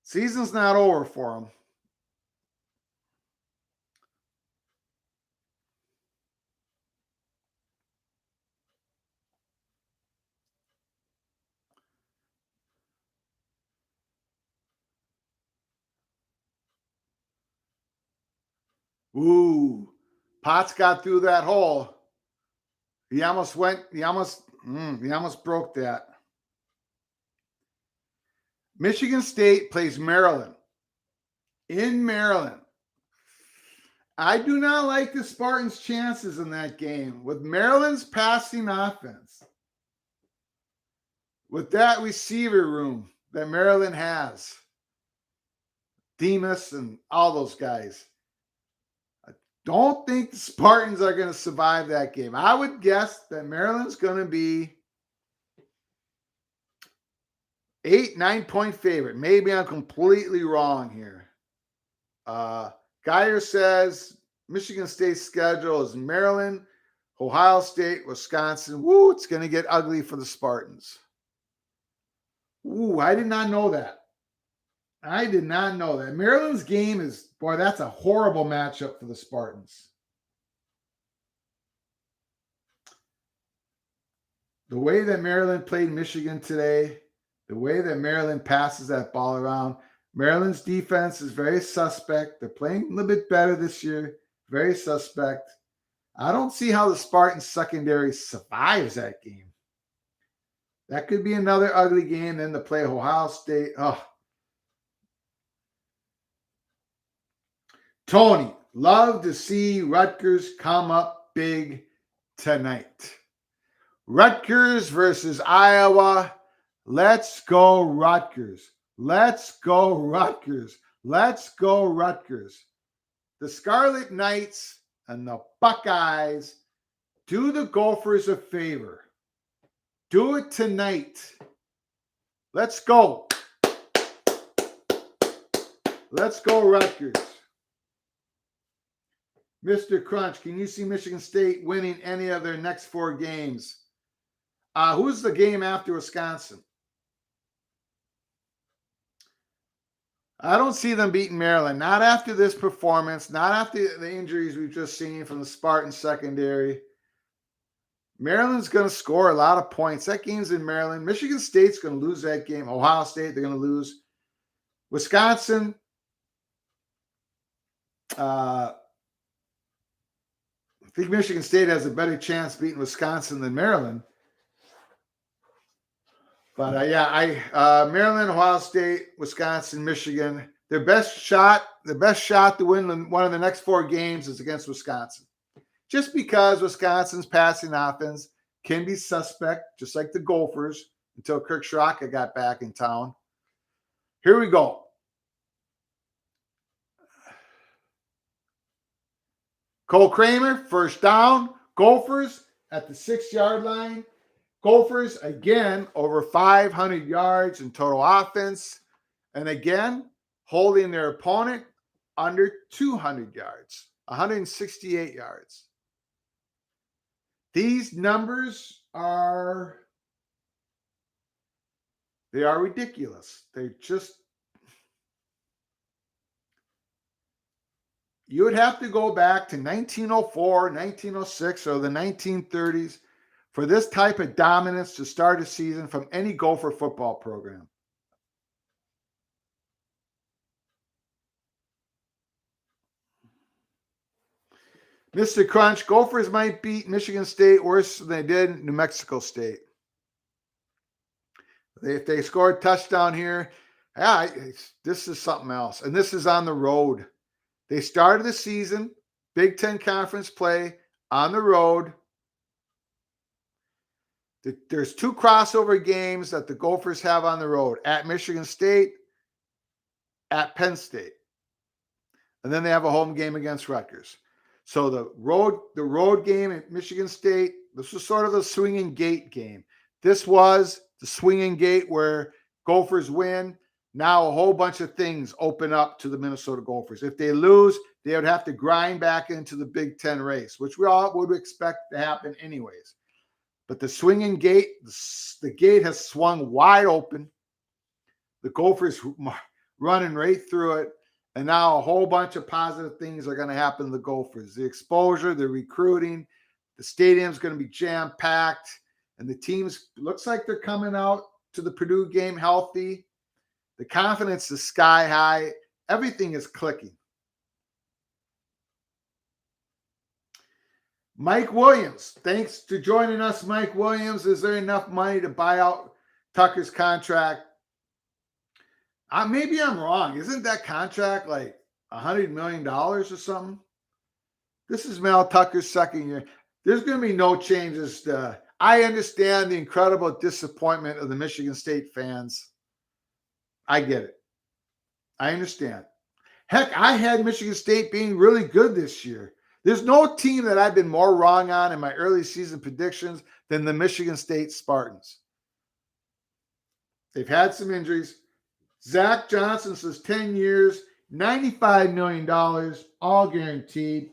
Season's not over for them. Ooh, Potts got through that hole. He almost broke that. Michigan State plays Maryland. In Maryland. I do not like the Spartans' chances in that game. With Maryland's passing offense, with that receiver room that Maryland has, Demas and all those guys, I don't think the Spartans are going to survive that game. I would guess that Maryland's going to be 8-9 point favorite. Maybe I'm completely wrong here. Geyer says Michigan State's schedule is Maryland, Ohio State, Wisconsin. Woo, it's going to get ugly for the Spartans. Ooh, I did not know that. I did not know that. Maryland's game is, boy, that's a horrible matchup for the Spartans. The way that Maryland played Michigan today, the way that Maryland passes that ball around, Maryland's defense is very suspect. They're playing a little bit better this year. Very suspect. I don't see how the Spartans secondary survives that game. That could be another ugly game. Then to play Ohio State. Oh. Tony, love to see Rutgers come up big tonight. Rutgers versus Iowa. Let's go Rutgers. Let's go Rutgers. Let's go Rutgers. The Scarlet Knights and the Buckeyes, do the Gophers a favor. Do it tonight. Let's go. Let's go Rutgers. Mr. Crunch, can you see Michigan State winning any of their next 4 games? Who's the game after Wisconsin? I don't see them beating Maryland. Not after this performance. Not after the injuries we've just seen from the Spartans secondary. Maryland's going to score a lot of points. That game's in Maryland. Michigan State's going to lose that game. Ohio State, they're going to lose. Wisconsin, I think Michigan State has a better chance beating Wisconsin than Maryland. But Maryland, Ohio State, Wisconsin, Michigan, their best shot to win one of the next 4 games is against Wisconsin. Just because Wisconsin's passing offense can be suspect, just like the Gophers, until Kirk Schrocker got back in town. Here we go. Cole Kramer, first down. Gophers at the 6-yard line. Gophers, again, over 500 yards in total offense. And again, holding their opponent under 200 yards, 168 yards. These numbers are ridiculous. You would have to go back to 1904, 1906, or the 1930s for this type of dominance to start a season from any Gopher football program. Mr. Crunch, Gophers might beat Michigan State worse than they did New Mexico State. If they score a touchdown here, this is something else. And this is on the road. They started the season, Big Ten Conference play on the road. There's 2 crossover games that the Gophers have on the road, at Michigan State, at Penn State. And then they have a home game against Rutgers. So the road game at Michigan State, this was sort of the swinging gate game. This was the swinging gate where Gophers win. Now a whole bunch of things open up to the Minnesota Gophers. If they lose, they would have to grind back into the Big Ten race, which we all would expect to happen anyways. But the swinging gate, the gate has swung wide open. The Gophers running right through it. And now a whole bunch of positive things are going to happen to the Gophers. The exposure, the recruiting, the stadium's going to be jam-packed, and the teams, looks like they're coming out to the Purdue game healthy. The confidence is sky high. Everything is clicking. Mike Williams, thanks for joining us, Mike Williams. Is there enough money to buy out Tucker's contract? Maybe I'm wrong. Isn't that contract like $100 million or something? This is Mel Tucker's second year. There's going to be no changes. I understand the incredible disappointment of the Michigan State fans. I get it. I understand. Heck, I had Michigan State being really good this year. There's no team that I've been more wrong on in my early season predictions than the Michigan State Spartans. They've had some injuries. Zach Johnson says 10 years, $95 million, all guaranteed.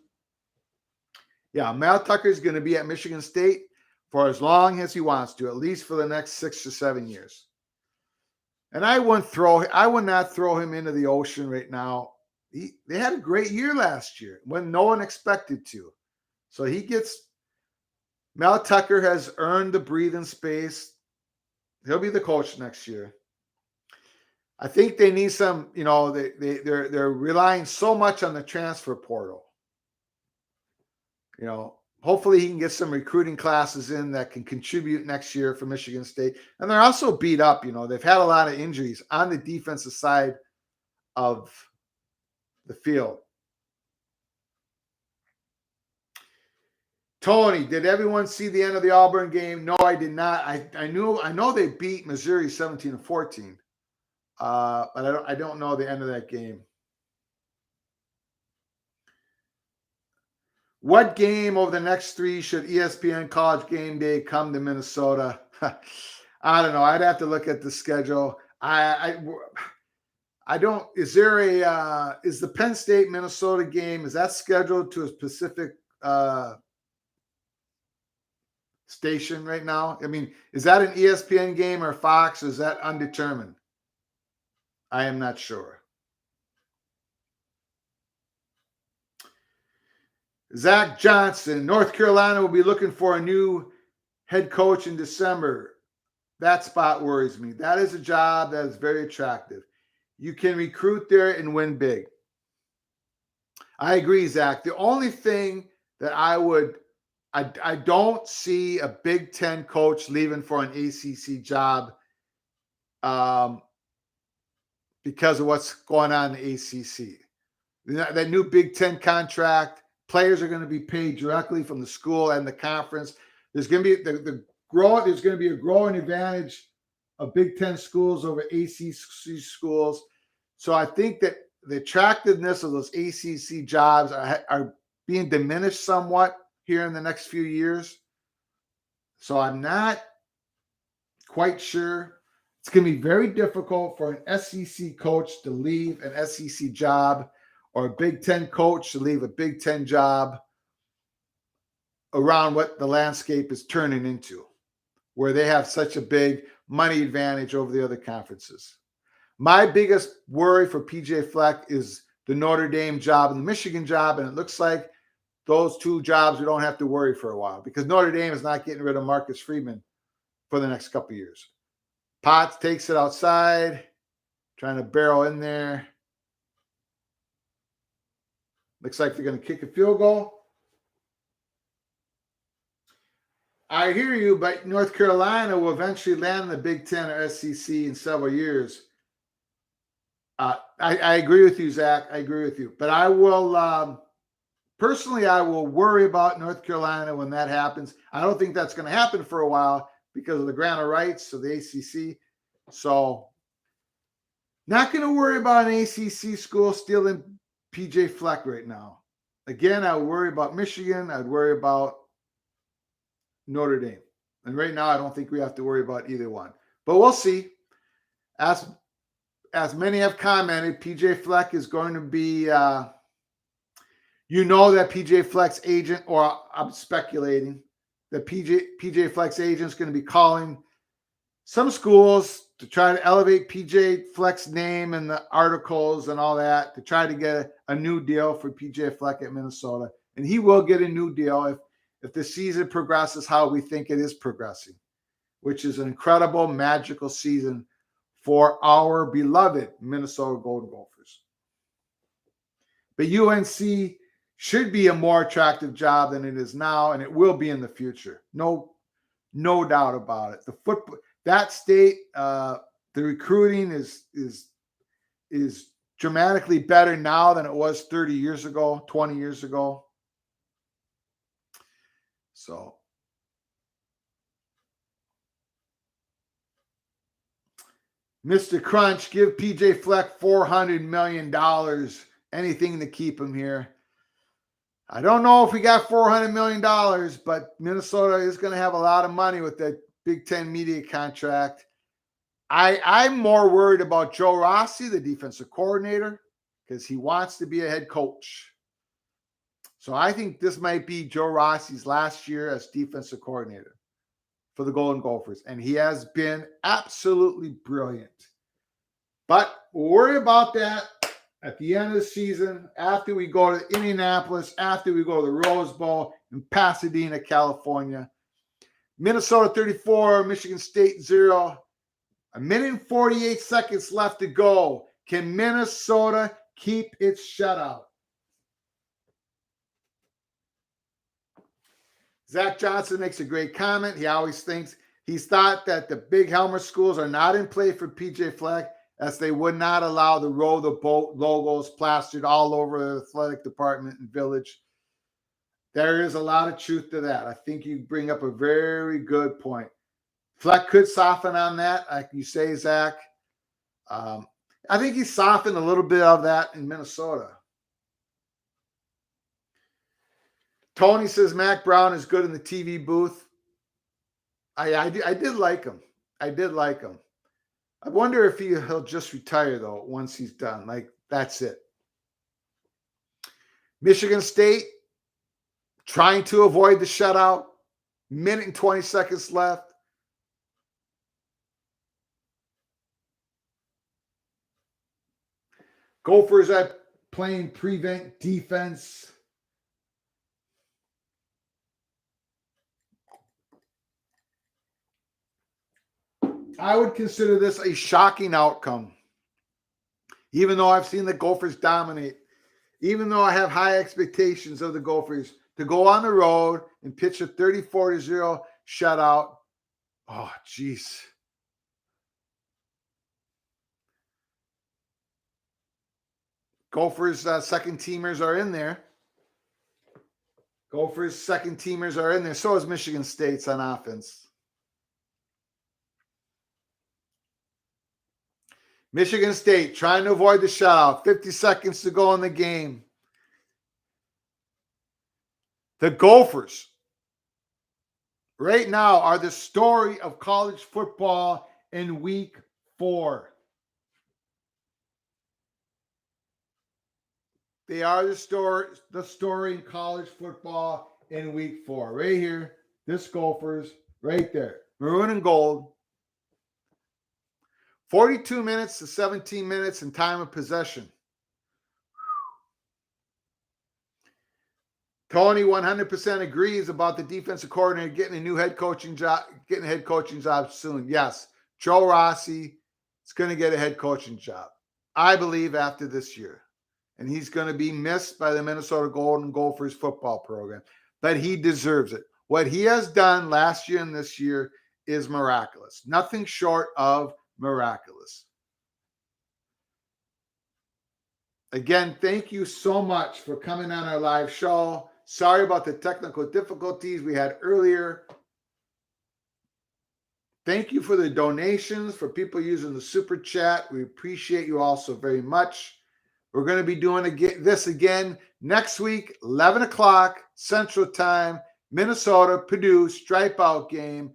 Yeah, Mel Tucker is going to be at Michigan State for as long as he wants to, at least for the next 6 or 7 years. And I would not throw him into the ocean right now. They had a great year last year when no one expected to. So Mel Tucker has earned the breathing space. He'll be the coach next year. I think they need some, they're relying so much on the transfer portal. Hopefully he can get some recruiting classes in that can contribute next year for Michigan State. And they're also beat up. They've had a lot of injuries on the defensive side of the field. Tony, did everyone see the end of the Auburn game? No, I did not. I know they beat Missouri 17-14. But I don't know the end of that game. What game over the next 3 should ESPN College Game Day come to Minnesota? I don't know. I'd have to look at the schedule. I don't. Is the Penn State Minnesota game, is that scheduled to a specific station right now? I mean, is that an ESPN game or Fox? Or is that undetermined? I am not sure. Zach Johnson, North Carolina will be looking for a new head coach in December. That spot worries me. That is a job that is very attractive. You can recruit there and win big. I agree, Zach. The only thing that I don't see a Big Ten coach leaving for an ACC job because of what's going on in the ACC. That new Big Ten contract, players are going to be paid directly from the school and the conference. There's going to be there's going to be a growing advantage of Big Ten schools over ACC schools. So I think that the attractiveness of those ACC jobs are being diminished somewhat here in the next few years. So I'm not quite sure It's going to be very difficult for an SEC coach to leave an SEC job or a Big Ten coach to leave a Big Ten job around what the landscape is turning into, where they have such a big money advantage over the other conferences. My biggest worry for PJ Fleck is the Notre Dame job and the Michigan job, and it looks like those two jobs we don't have to worry for a while because Notre Dame is not getting rid of Marcus Freeman for the next couple of years. Potts takes it outside, trying to barrel in there. Looks like they're going to kick a field goal. I hear you, but North Carolina will eventually land in the Big Ten or SEC in several years. I agree with you, Zach. I agree with you. But I will, personally, I will worry about North Carolina when that happens. I don't think that's going to happen for a while because of the grant of rights of the ACC. So not going to worry about an ACC school stealing PJ Fleck right now. Again, I would worry about Michigan. I'd worry about Notre Dame. And right now, I don't think we have to worry about either one. But we'll see. As many have commented, PJ Fleck is going to be, that PJ Fleck's agent, or I'm speculating, that PJ Fleck's agent is going to be calling some schools to try to elevate PJ Fleck's name in the articles and all that, to try to get a new deal for PJ Fleck at Minnesota. And he will get a new deal if the season progresses how we think it is progressing, which is an incredible, magical season for our beloved Minnesota Golden Gophers. But UNC should be a more attractive job than it is now, and it will be in the future. No doubt about it. The football, that state, the recruiting is dramatically better now than it was 30 years ago, 20 years ago. So Mr. Crunch, give PJ Fleck $400 million, anything to keep him here. I don't know if we got $400 million, but Minnesota is going to have a lot of money with that Big Ten media contract. I'm more worried about Joe Rossi, the defensive coordinator, because he wants to be a head coach. So I think this might be Joe Rossi's last year as defensive coordinator for the Golden Gophers. And he has been absolutely brilliant. But we'll worry about that at the end of the season, after we go to Indianapolis, after we go to the Rose Bowl in Pasadena, California. Minnesota 34, Michigan State 0. 1:48 seconds left to go. Can Minnesota keep its shutout? Zach Johnson makes a great comment. He always thinks he's thought that the big helmet schools are not in play for PJ Fleck, as they would not allow the row the boat logos plastered all over the athletic department and village. There is a lot of truth to that. I think you bring up a very good point. Fleck could soften on that, like you say, Zach. I think he softened a little bit of that in Minnesota. Tony says Mac Brown is good in the TV booth. I did like him. I did like him. I wonder if he'll just retire, though, once he's done. Like, that's it. Michigan State trying to avoid the shutout. 1:20 seconds left. Gophers are playing prevent defense. I would consider this a shocking outcome. Even though I've seen the Gophers dominate, even though I have high expectations of the Gophers to go on the road and pitch a 34-0 shutout. Oh, jeez. Gophers second teamers are in there. Gophers second teamers are in there. So is Michigan State's on offense. Michigan State trying to avoid the shutout. 50 seconds to go in the game. The Gophers right now are the story of college football in week 4. They are the story in college football in week 4. Right here, this Gophers, right there. Maroon and gold. 42 minutes to 17 minutes in time of possession. Tony 100% agrees about the defensive coordinator getting a new head coaching job, getting a head coaching job soon. Yes, Joe Rossi is going to get a head coaching job, I believe, after this year. And he's going to be missed by the Minnesota Golden Gophers football program. But he deserves it. What he has done last year and this year is miraculous. Nothing short of miraculous. Again, thank you so much for coming on our live show. Sorry about the technical difficulties we had earlier. Thank you for the donations, for people using the super chat. We appreciate you all so very much. We're going to be doing this again next week, 11 o'clock Central Time, Minnesota, Purdue, stripe out game.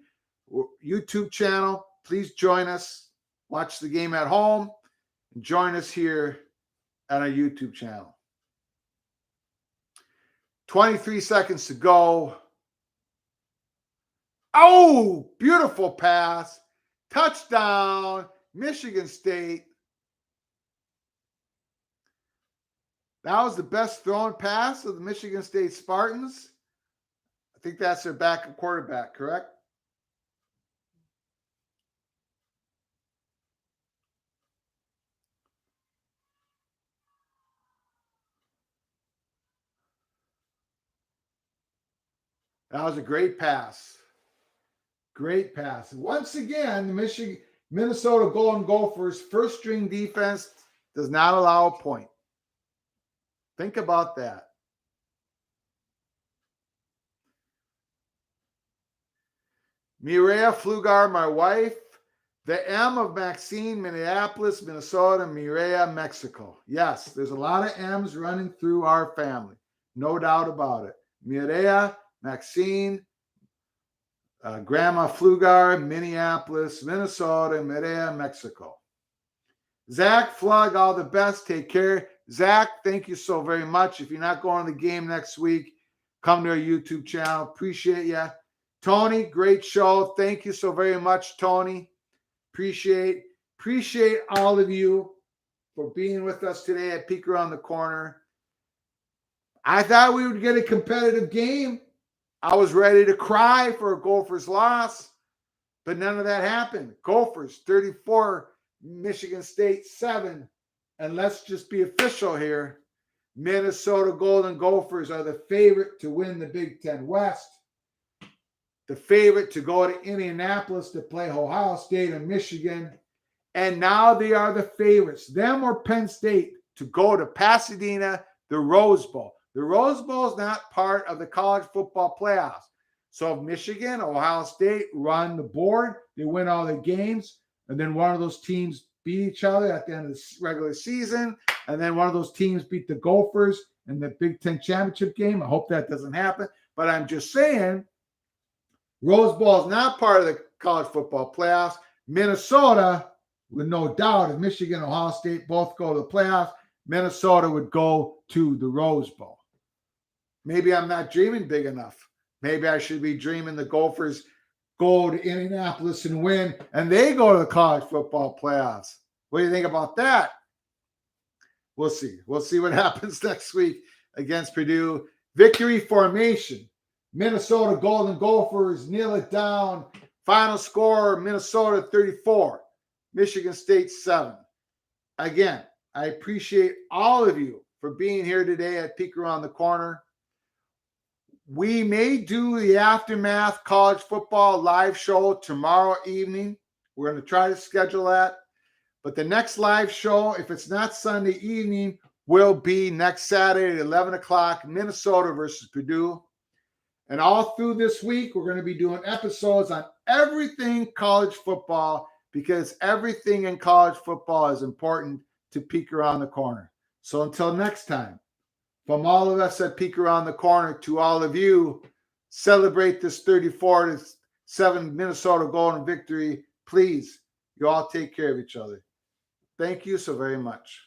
YouTube channel. Please join us. Watch the game at home. And join us here on our YouTube channel. 23 seconds to go. Oh, beautiful pass. Touchdown, Michigan State. That was the best thrown pass of the Michigan State Spartans. I think that's their backup quarterback, correct? That was a great pass. Great pass. Once again, the Minnesota Golden Gophers first string defense does not allow a point. Think about that. Mireya Flugar, my wife. The M of Maxine, Minneapolis, Minnesota, Mireya, Mexico. Yes, there's a lot of M's running through our family. No doubt about it. Mireya, Maxine, Grandma Flugar, Minneapolis, Minnesota, Mireya, Mexico. Zach Flug, all the best. Take care. Zach, thank you so very much. If you're not going to the game next week, come to our YouTube channel. Appreciate you. Tony, great show. Thank you so very much, Tony. Appreciate all of you for being with us today at Peek Around the Corner. I thought we would get a competitive game. I was ready to cry for a Gophers loss, but none of that happened. Gophers 34, Michigan State 7. And let's just be official here. Minnesota Golden Gophers are the favorite to win the Big Ten West. The favorite to go to Indianapolis to play Ohio State and Michigan. And now they are the favorites, them or Penn State, to go to Pasadena, the Rose Bowl. The Rose Bowl is not part of the college football playoffs. So if Michigan, Ohio State run the board, they win all the games, and then one of those teams beat each other at the end of the regular season, and then one of those teams beat the Gophers in the Big Ten championship game. I hope that doesn't happen. But I'm just saying, Rose Bowl is not part of the college football playoffs. Minnesota, with no doubt, if Michigan and Ohio State both go to the playoffs, Minnesota would go to the Rose Bowl. Maybe I'm not dreaming big enough. Maybe I should be dreaming the Gophers go to Indianapolis and win, and they go to the college football playoffs. What do you think about that? We'll see. We'll see what happens next week against Purdue. Victory formation. Minnesota Golden Gophers kneel it down. Final score, Minnesota 34, Michigan State 7. Again, I appreciate all of you for being here today at Peek Around the Corner. We may do the Aftermath College Football live show tomorrow evening. We're going to try to schedule that. But the next live show, if it's not Sunday evening, will be next Saturday at 11 o'clock, Minnesota versus Purdue. And all through this week, we're going to be doing episodes on everything college football, because everything in college football is important to Peek Around the Corner. So until next time, from all of us at Peek Around the Corner to all of you, celebrate this 34-7 Minnesota Golden victory. Please You all take care of each other. Thank you so very much.